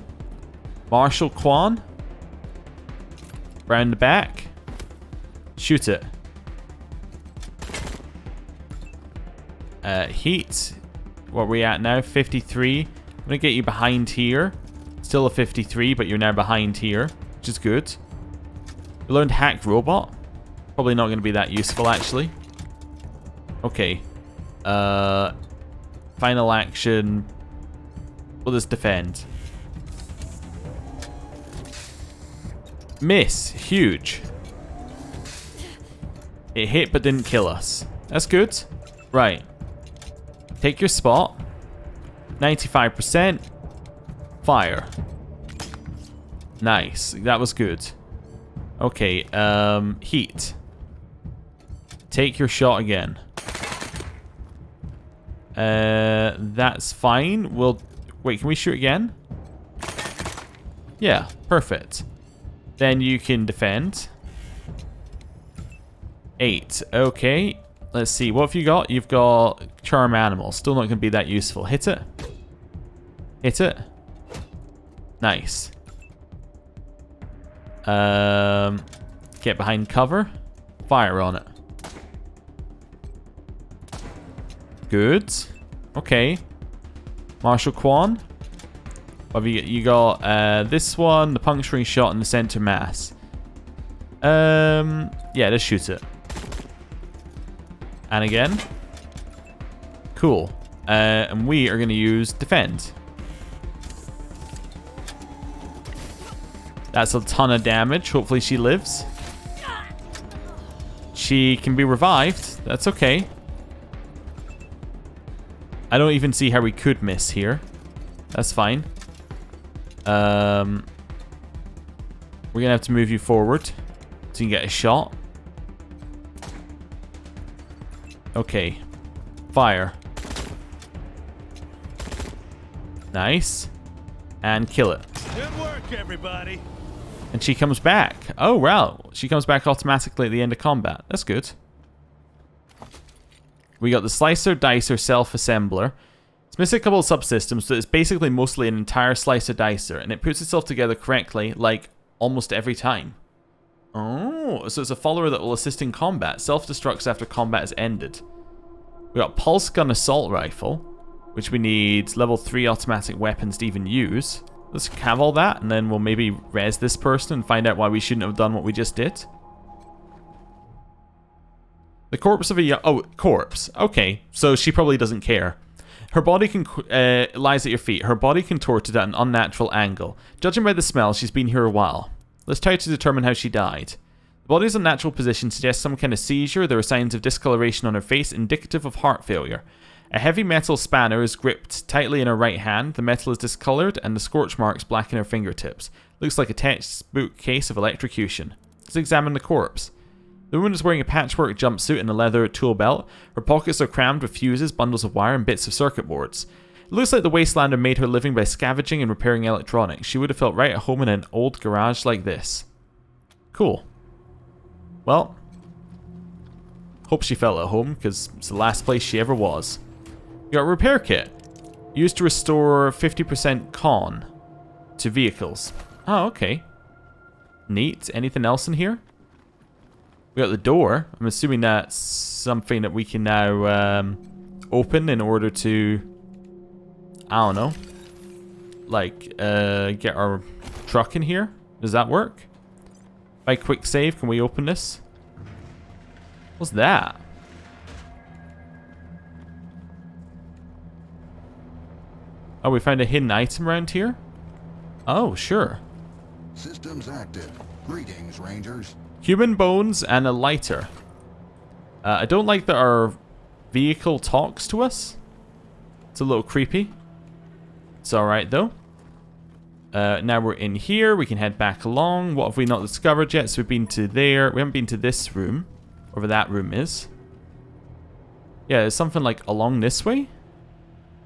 A: Marshal Quan. Round the back. Shoot it. Heat. What are we at now? 53. I'm going to get you behind here. Still a 53, but you're now behind here, which is good. We learned hack robot. Probably not going to be that useful, actually. Okay. Final action. We'll just defend. Miss. Huge. It hit but didn't kill us. That's good. Right. Take your spot. 95%. Fire. Nice. That was good. Okay. Heat. Take your shot again. That's fine. We'll... Wait, can we shoot again? Yeah, perfect. Then you can defend. 8. Okay. Let's see. What have you got? You've got charm animal. Still not going to be that useful. Hit it. Hit it. Nice. Get behind cover. Fire on it. Good. Okay. Marshal Quan. What have you got? This one, the puncturing shot in the center mass. Yeah, let's shoot it. And again. Cool. And we are going to use defend. That's a ton of damage. Hopefully she lives. She can be revived. That's okay. I don't even see how we could miss here. That's fine. We're going to have to move you forward so you can get a shot. Okay. Fire. Nice. And kill it.
C: Good work, everybody.
A: And she comes back. Oh, wow. She comes back automatically at the end of combat. That's good. We got the slicer, dicer, self-assembler. It's missing a couple of subsystems, but it's basically mostly an entire slicer dicer, and it puts itself together correctly, like, almost every time. Oh, so it's a follower that will assist in combat. Self-destructs after combat is ended. We got pulse gun assault rifle, which we need level 3 automatic weapons to even use. Let's have all that, and then we'll maybe res this person and find out why we shouldn't have done what we just did. The corpse of a young... Oh, corpse. Okay, so she probably doesn't care. Her body lies at your feet. Her body contorted at an unnatural angle. Judging by the smell, she's been here a while. Let's try to determine how she died. The body's unnatural position suggests some kind of seizure. There are signs of discoloration on her face, indicative of heart failure. A heavy metal spanner is gripped tightly in her right hand. The metal is discolored, and the scorch marks blacken her fingertips. Looks like a textbook case of electrocution. Let's examine the corpse. The woman is wearing a patchwork jumpsuit and a leather tool belt. Her pockets are crammed with fuses, bundles of wire, and bits of circuit boards. It looks like the Wastelander made her living by scavenging and repairing electronics. She would have felt right at home in an old garage like this. Cool. Well, hope she felt at home, because it's the last place she ever was. You got a repair kit. Used to restore 50% con to vehicles. Oh, okay. Neat. Anything else in here? We got the door. I'm assuming that's something that we can now open in order to, I don't know, like get our truck in here. Does that work? By quick save, can we open this? What's that? Oh, we found a hidden item around here? Oh, sure.
G: Systems active. Greetings, Rangers.
A: Human bones and a lighter. I don't like that our vehicle talks to us. It's a little creepy. It's alright, though. Now we're in here. We can head back along. What have we not discovered yet? So we've been to there. We haven't been to this room. Wherever that room is. Yeah, there's something like along this way.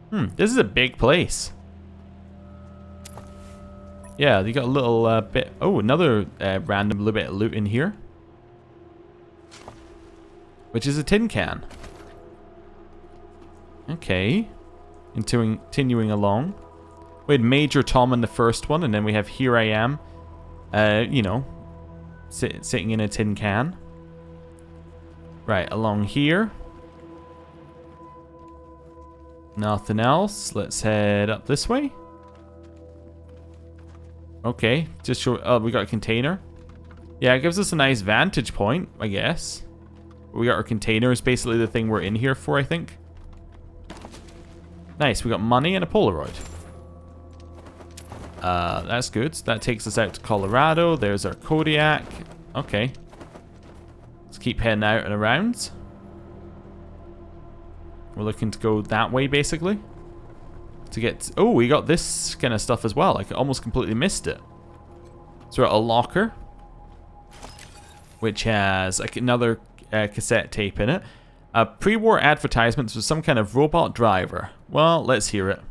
A: This is a big place. Yeah, you got a little bit... Oh, another random little bit of loot in here. Which is a tin can. Okay. Continuing along. We had Major Tom in the first one, and then we have Here I Am, you know, sitting in a tin can. Right, along here. Nothing else. Let's head up this way. Okay, just show. Oh, we got a container. Yeah, it gives us a nice vantage point, I guess. We got our containers, basically the thing we're in here for, I think. Nice, we got money and a Polaroid. That's good. That takes us out to Colorado. There's our Kodiak. Okay. Let's keep heading out and around. We're looking to go that way, basically. To get... Oh, we got this kind of stuff as well. I almost completely missed it. So we're at a locker, which has another cassette tape in it. Pre-war advertisements with some kind of robot driver. Well, let's hear it.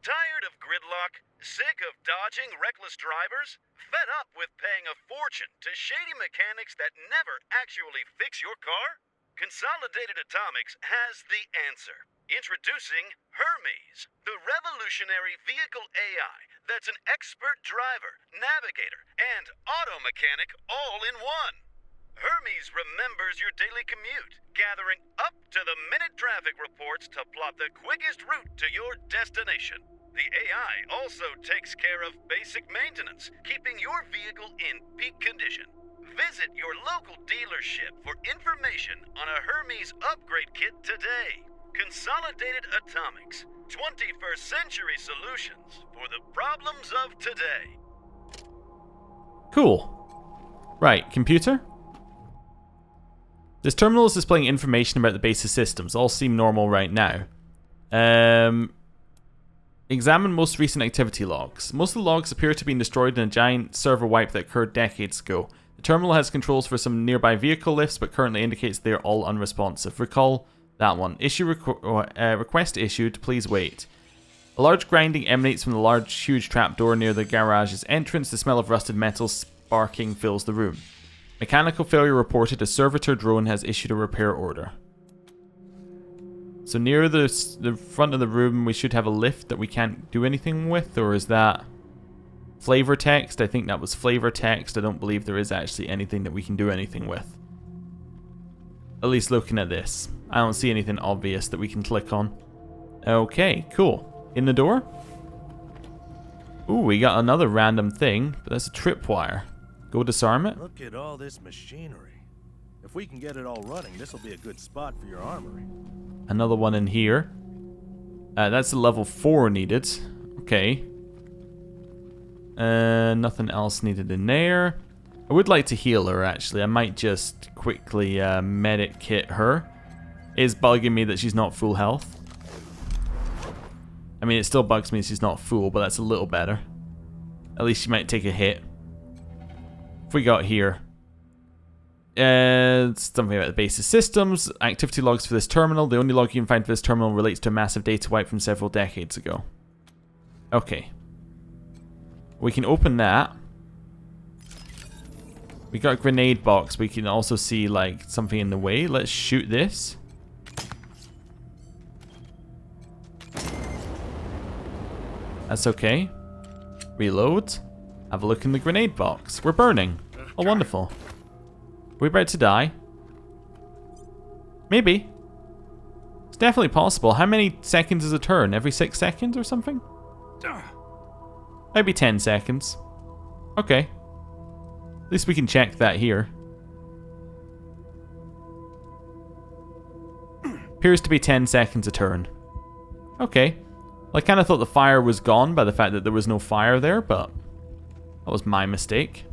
H: Tired of gridlock? Sick of dodging reckless drivers? Fed up with paying a fortune to shady mechanics that never actually fix your car? Consolidated Atomics has the answer. Introducing Hermes, the revolutionary vehicle AI that's an expert driver, navigator, and auto mechanic all in one. Hermes remembers your daily commute, gathering up-to-the-minute traffic reports to plot the quickest route to your destination. The AI also takes care of basic maintenance, keeping your vehicle in peak condition. Visit your local dealership for information on a Hermes upgrade kit today. Consolidated Atomics, 21st century solutions for the problems of today.
A: Cool. Right, computer? This terminal is displaying information about the base's systems. All seem normal right now. Examine most recent activity logs. Most of the logs appear to have been destroyed in a giant server wipe that occurred decades ago. The terminal has controls for some nearby vehicle lifts, but currently indicates they are all unresponsive. Recall that one. Request issued. Please wait. A large grinding emanates from the huge trapdoor near the garage's entrance. The smell of rusted metal sparking fills the room. Mechanical failure reported. A servitor drone has issued a repair order. So near the front of the room, we should have a lift that we can't do anything with, or is that flavor text? I think that was flavor text. I don't believe there is actually anything that we can do anything with. At least looking at this. I don't see anything obvious that we can click on. Okay, cool. In the door? Ooh, we got another random thing, but that's a tripwire. Go disarm it.
C: Look at all this machinery. If we can get it all running, this will be a good spot for your armory.
A: Another one in here. That's a level 4 needed. Okay. Nothing else needed in there. I would like to heal her, actually. I might just quickly medic kit her. It's bugging me that she's not full health. I mean, it still bugs me she's not full, but that's a little better. At least she might take a hit. What we got here? Something about the base's systems. Activity logs for this terminal. The only log you can find for this terminal relates to a massive data wipe from several decades ago. Okay. We can open that. We got a grenade box. We can also see like something in the way. Let's shoot this. That's okay. Reload. Have a look in the grenade box. We're burning. Oh, wonderful. Are we about to die? Maybe. It's definitely possible. How many seconds is a turn? Every 6 seconds or something? Maybe 10 seconds. Okay. At least we can check that here. Appears to be 10 seconds a turn. Okay. Well, I kind of thought the fire was gone by the fact that there was no fire there, but that was my mistake.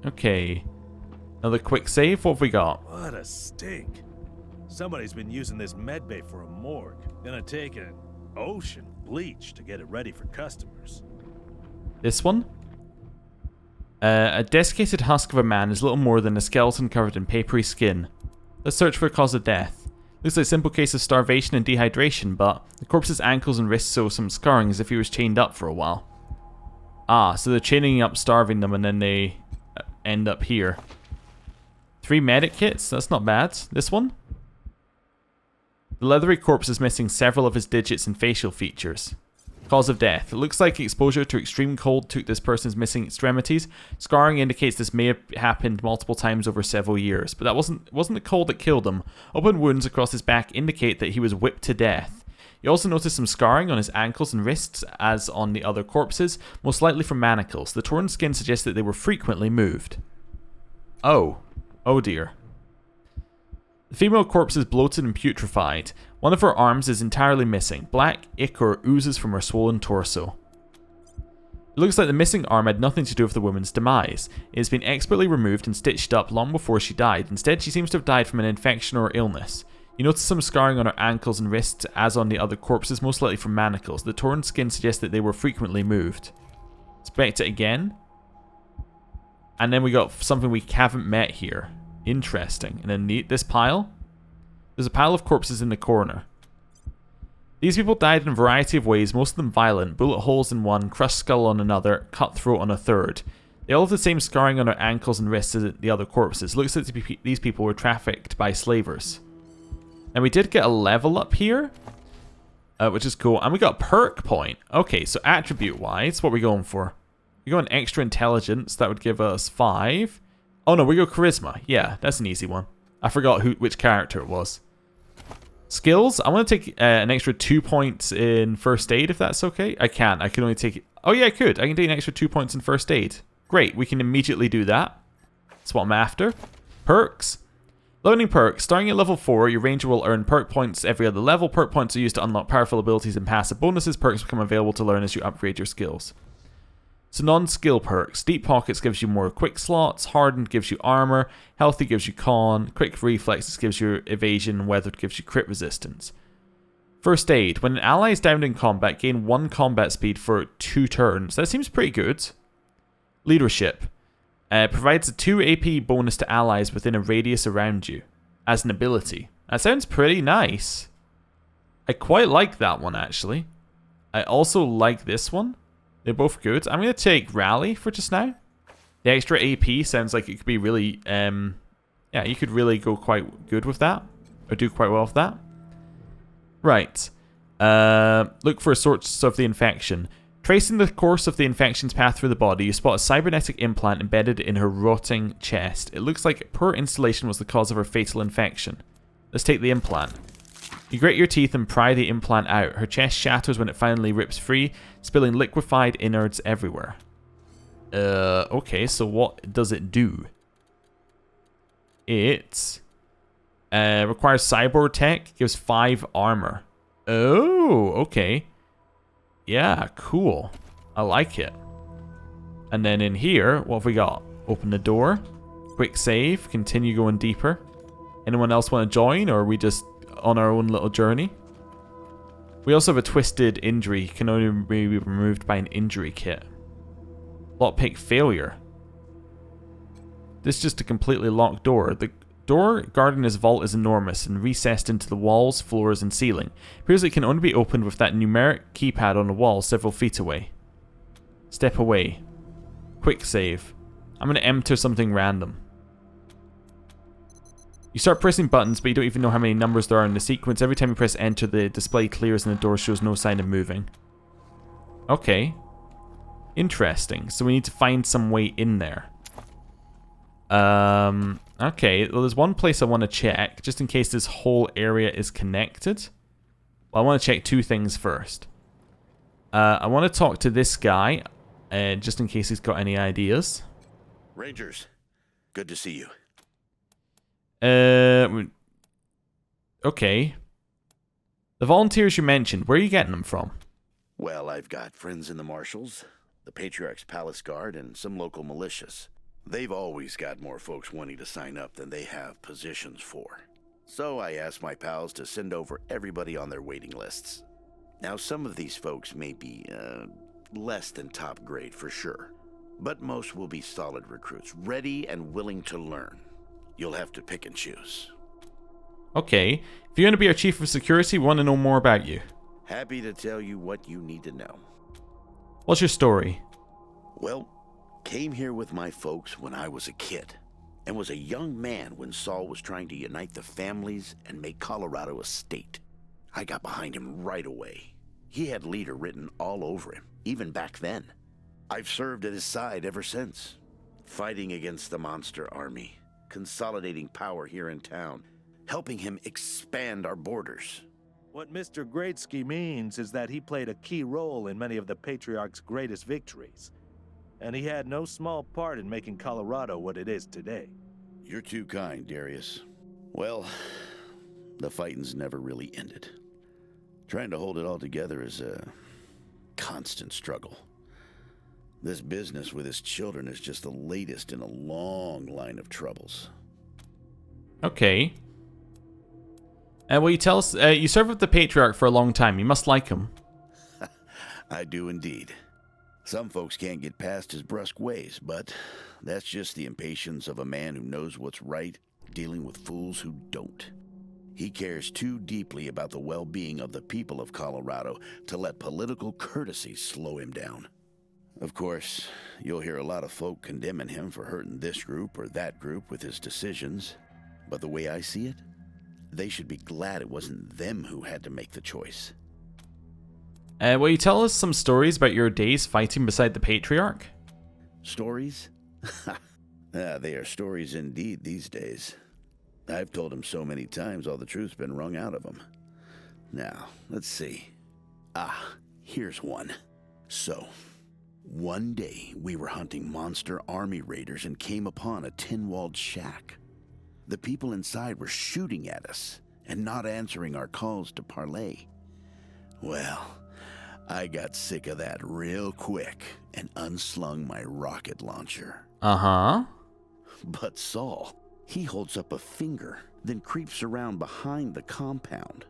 A: Okay. Another quick save. What have we got?
C: What a stink. Somebody's been using this medbay for a morgue. Gonna take an ocean bleach to get it ready for customers.
A: This one? A desiccated husk of a man is little more than a skeleton covered in papery skin. Let's search for a cause of death. Looks like a simple case of starvation and dehydration, but the corpse's ankles and wrists show some scarring as if he was chained up for a while. Ah, so they're chaining up, starving them, and then they end up here. 3 medic kits? That's not bad. This one? The leathery corpse is missing several of his digits and facial features. Cause of death. It looks like exposure to extreme cold took this person's missing extremities. Scarring indicates this may have happened multiple times over several years, but that wasn't the cold that killed him. Open wounds across his back indicate that he was whipped to death. You also notice some scarring on his ankles and wrists, as on the other corpses, most likely from manacles. The torn skin suggests that they were frequently moved. Oh dear. The female corpse is bloated and putrefied. One of her arms is entirely missing. Black ichor oozes from her swollen torso. It looks like the missing arm had nothing to do with the woman's demise. It has been expertly removed and stitched up long before she died. Instead, she seems to have died from an infection or illness. You notice some scarring on her ankles and wrists, as on the other corpses, most likely from manacles. The torn skin suggests that they were frequently moved. Inspect it again. And then we got something we haven't met here. Interesting. And then this pile. There's a pile of corpses in the corner. These people died in a variety of ways, most of them violent. Bullet holes in one, crushed skull on another, cutthroat on a third. They all have the same scarring on their ankles and wrists as the other corpses. Looks like these people were trafficked by slavers. And we did get a level up here, which is cool. And we got a perk point. Okay, so attribute-wise, what are we going for? We go an extra intelligence. That would give us 5. Oh no, we go charisma. Yeah, that's an easy one. I forgot which character it was. Skills. I want to take an extra 2 points in first aid, if that's okay. I can only take... Oh yeah, I could. I can take an extra 2 points in first aid. Great, we can immediately do that. That's what I'm after. Perks. Learning perks. Starting at level 4, your ranger will earn perk points every other level. Perk points are used to unlock powerful abilities and passive bonuses. Perks become available to learn as you upgrade your skills. So non-skill perks. Deep Pockets gives you more quick slots. Hardened gives you armor. Healthy gives you con. Quick Reflexes gives you evasion. Weathered gives you crit resistance. First aid. When an ally is downed in combat, gain 1 combat speed for 2 turns. That seems pretty good. Leadership. Provides a 2 AP bonus to allies within a radius around you. As an ability. That sounds pretty nice. I quite like that one, actually. I also like this one. They're both good. I'm going to take Rally for just now. The extra AP sounds like it could be really... yeah, you could really go quite good with that. Or do quite well with that. Right. Look for a source of the infection. Tracing the course of the infection's path through the body, you spot a cybernetic implant embedded in her rotting chest. It looks like poor installation was the cause of her fatal infection. Let's take the implant. You grit your teeth and pry the implant out. Her chest shatters when it finally rips free, spilling liquefied innards everywhere. Okay, so what does it do? It requires cyborg tech, gives 5 armor. Oh, okay. Yeah, cool. I like it. And then in here, what have we got? Open the door. Quick save. Continue going deeper. Anyone else want to join, or are we just on our own little journey? We also have a twisted injury. Can only be removed by an injury kit. Lockpick failure. This is just a completely locked door. The door guarding this vault is enormous and recessed into the walls, floors, and ceiling. It appears it can only be opened with that numeric keypad on the wall several feet away. Step away. Quick save. I'm going to enter something random. You start pressing buttons, but you don't even know how many numbers there are in the sequence. Every time you press enter, the display clears and the door shows no sign of moving. Okay. Interesting. So we need to find some way in there. Okay, well, there's one place I want to check, just in case this whole area is connected. Well, I want to check 2 things first. I want to talk to this guy, just in case he's got any ideas.
H: Rangers, good to see you.
A: Okay. The volunteers you mentioned, where are you getting them from?
H: Well, I've got friends in the Marshals, the Patriarch's Palace Guard, and some local militias. They've always got more folks wanting to sign up than they have positions for. So I asked my pals to send over everybody on their waiting lists. Now, some of these folks may be, less than top grade for sure. But most will be solid recruits, ready and willing to learn. You'll have to pick and choose.
A: Okay. If you're going to be our chief of security, we want to know more about you.
H: Happy to tell you what you need to know.
A: What's your story?
H: Well, came here with my folks when I was a kid, and was a young man when Saul was trying to unite the families and make Colorado a state.
I: I got behind him right away. He had leader written all over him, even back then. I've served at his side ever since, fighting against the monster army, consolidating power here in town, helping him expand our borders.
C: What Mr. Greatsky means is that he played a key role in many of the Patriarch's greatest victories. And he had no small part in making Colorado what it is today.
I: You're too kind, Darius. Well, the fighting's never really ended. Trying to hold it all together is a constant struggle. This business with his children is just the latest in a long line of troubles.
A: Okay. Well, you tell us, you served with the Patriarch for a long time. You must like him.
I: I do indeed. Some folks can't get past his brusque ways, but that's just the impatience of a man who knows what's right, dealing with fools who don't. He cares too deeply about the well-being of the people of Colorado to let political courtesy slow him down. Of course, you'll hear a lot of folk condemning him for hurting this group or that group with his decisions, but the way I see it, they should be glad it wasn't them who had to make the choice.
A: Will you tell us some stories about your days fighting beside the Patriarch?
I: Stories? They are stories indeed these days. I've told him so many times all the truth's been wrung out of him. Now, let's see. Here's one. So, one day we were hunting monster army raiders and came upon a tin-walled shack. The people inside were shooting at us and not answering our calls to parley. Well, I got sick of that real quick and unslung my rocket launcher.
A: Uh-huh.
I: But Saul, he holds up a finger, then creeps around behind the compound.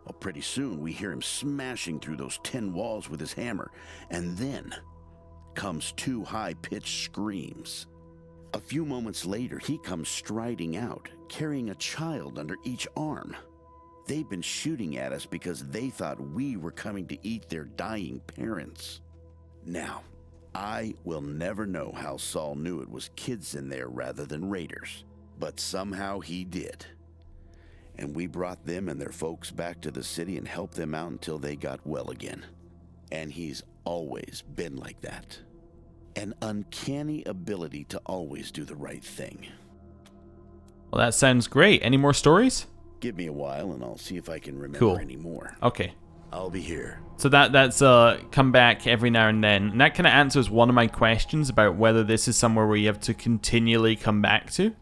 I: Well, pretty soon we hear him smashing through those tin walls with his hammer, and then comes two high-pitched screams. A few moments later, he comes striding out, carrying a child under each arm. They've been shooting at us because they thought we were coming to eat their dying parents. Now, I will never know how Saul knew it was kids in there rather than raiders, but somehow he did. And we brought them and their folks back to the city and helped them out until they got well again. And he's always been like that. An uncanny ability to always do the right thing.
A: Well, that sounds great. Any more stories?
I: Give me a while and I'll see if I can remember
A: Cool.
I: any more.
A: Okay.
I: I'll be here.
A: So that's come back every now and then. And that kind of answers one of my questions about whether this is somewhere where you have to continually come back to.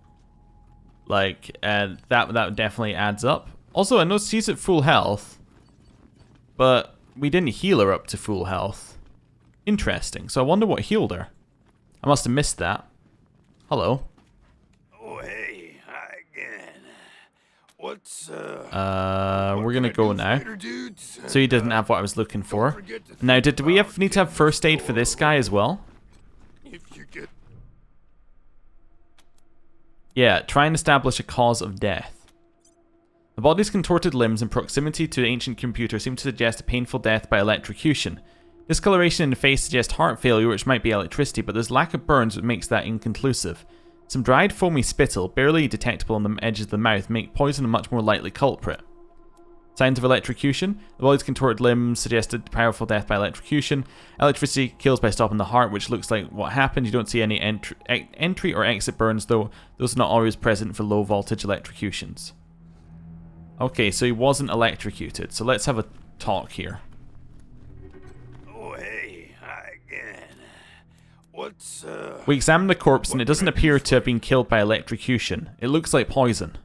A: Like, that definitely adds up. Also, I noticed she's at full health, but we didn't heal her up to full health. Interesting. So I wonder what healed her. I must have missed that. Hello.
F: Oh, hey, hi again. What's,
A: we're gonna go now.
F: later, dudes?
A: So he didn't have what I was looking for. Now, did we need to have first aid for this guy as well?
F: If you get...
A: Yeah, try and establish a cause of death. The body's contorted limbs and proximity to the ancient computer seem to suggest a painful death by electrocution. Discoloration in the face suggests heart failure, which might be electricity, but there's lack of burns which makes that inconclusive. Some dried foamy spittle, barely detectable on the edges of the mouth, make poison a much more likely culprit. Signs of electrocution. The body's contorted limbs suggested powerful death by electrocution. Electricity kills by stopping the heart, which looks like what happened. You don't see any entry or exit burns, though. Those are not always present for low voltage electrocutions. Okay, so he wasn't electrocuted. So let's have a talk here.
F: Oh, hey, hi again. What's,
A: We examined the corpse and it doesn't appear to have been killed by electrocution. It looks like poison.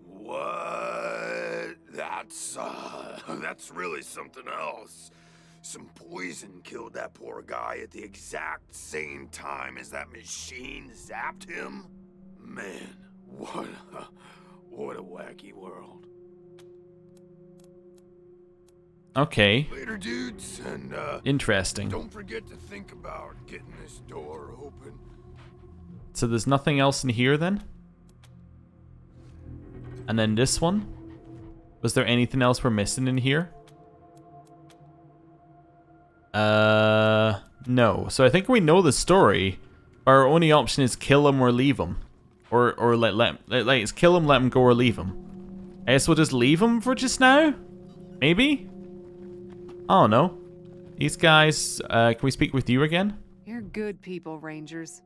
F: What? That's really something else. Some poison killed that poor guy at the exact same time as that machine zapped him? Man, what a wacky world.
A: Okay.
F: Later, dudes, and
A: Interesting.
F: don't forget to think about getting this door open.
A: So there's nothing else in here then? And then this one? Was there anything else we're missing in here? No. So I think we know the story. Our only option is kill him or leave him. Or it's kill him, let him go, or leave him. I guess we'll just leave him for just now? Maybe? I don't know. These guys, can we speak with you again?
D: You're good people, Rangers.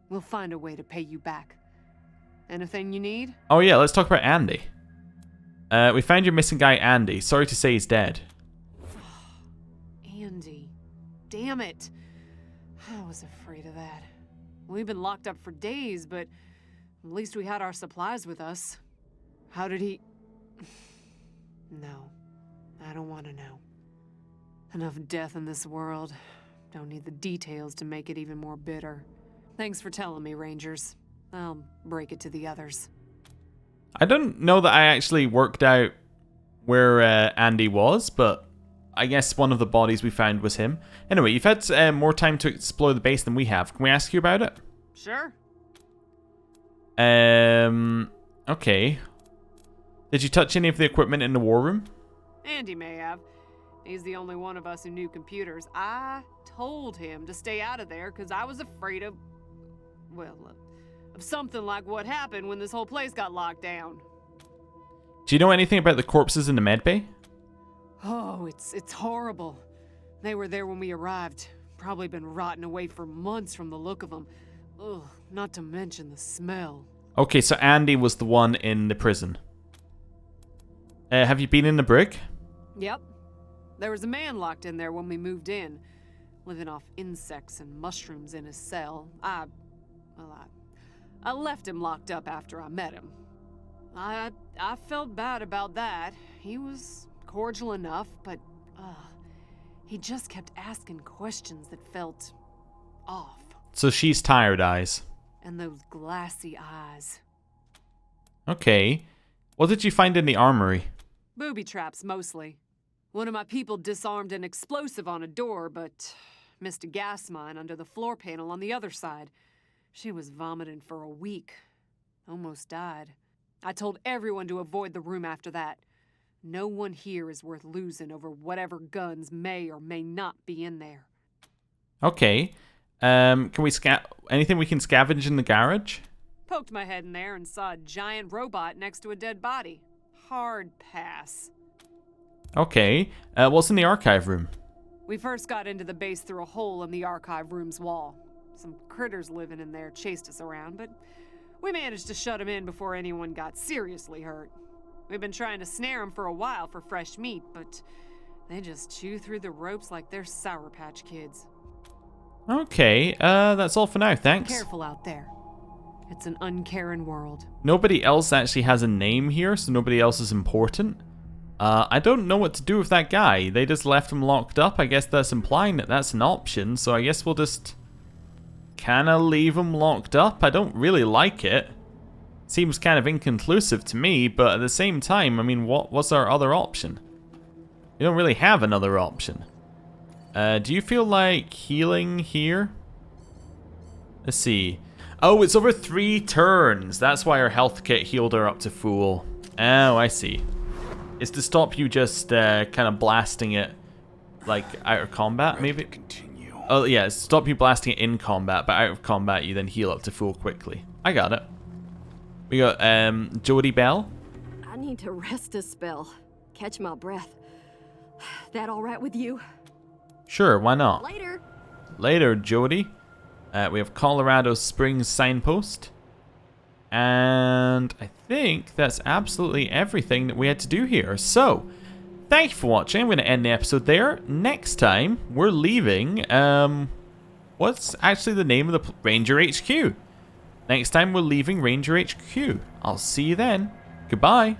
D: We'll find a way to pay you back. Anything you need?
A: Oh yeah, let's talk about Andy. We found your missing guy, Andy. Sorry to say he's dead.
D: Andy. Damn it. I was afraid of that. We've been locked up for days, but at least we had our supplies with us. How did he... No. I don't want to know. Enough death in this world. Don't need the details to make it even more bitter. Thanks for telling me, Rangers. I'll break it to the others.
A: I don't know that I actually worked out where Andy was, but I guess one of the bodies we found was him. Anyway, you've had more time to explore the base than we have. Can we ask you about it?
D: Sure.
A: Okay. Did you touch any of the equipment in the war room?
D: Andy may have. He's the only one of us who knew computers. I told him to stay out of there because I was afraid of, well, of something like what happened when this whole place got locked down.
A: Do you know anything about the corpses in the medbay?
D: Oh, it's horrible. They were there when we arrived. Probably been rotting away for months from the look of them. Ugh, not to mention the smell.
A: Okay, so Andy was the one in the prison. Have you been in the brig?
D: Yep. There was a man locked in there when we moved in, living off insects and mushrooms in his cell. I left him locked up after I met him. I felt bad about that. He was cordial enough, but he just kept asking questions that felt off.
A: So she's tired eyes.
D: And those glassy eyes.
A: Okay. What did you find in the armory?
D: Booby traps, mostly. One of my people disarmed an explosive on a door, but missed a gas mine under the floor panel on the other side. She was vomiting for a week. Almost died. I told everyone to avoid the room after that. No one here is worth losing over whatever guns may or may not be in there.
A: Okay. Can we anything we can scavenge in the garage?
D: Poked my head in there and saw a giant robot next to a dead body. Hard pass.
A: Okay. What's in the archive room?
D: We first got into the base through a hole in the archive room's wall. Some critters living in there chased us around, but we managed to shut them in before anyone got seriously hurt. We've been trying to snare them for a while for fresh meat, but they just chew through the ropes like they're Sour Patch Kids.
A: Okay, that's all for now, thanks.
D: Careful out there. It's an uncaring world.
A: Nobody else actually has a name here, so nobody else is important. I don't know what to do with that guy. They just left him locked up. I guess that's implying that that's an option, so I guess we'll just kind of leave him locked up. I don't really like it. Seems kind of inconclusive to me, but at the same time, I mean, what's our other option? We don't really have another option. Do you feel like healing here? Let's see. Oh, it's over 3 turns. That's why our health kit healed her up to full. Oh, I see. It's to stop you just kind of blasting it like out of combat, maybe?
F: Continue.
A: Oh, yeah, it's to stop you blasting it in combat, but out of combat you then heal up to full quickly. I got it. We got Jody Bell.
J: I need to rest a spell. Catch my breath. That all right with you?
A: Sure, why not?
J: Later.
A: Later, Jody. We have Colorado Springs signpost. And I think that's absolutely everything that we had to do here. So, thank you for watching. I'm going to end the episode there. Next time, we're leaving, what's actually the name of the Ranger HQ? Next time, we're leaving Ranger HQ. I'll see you then. Goodbye.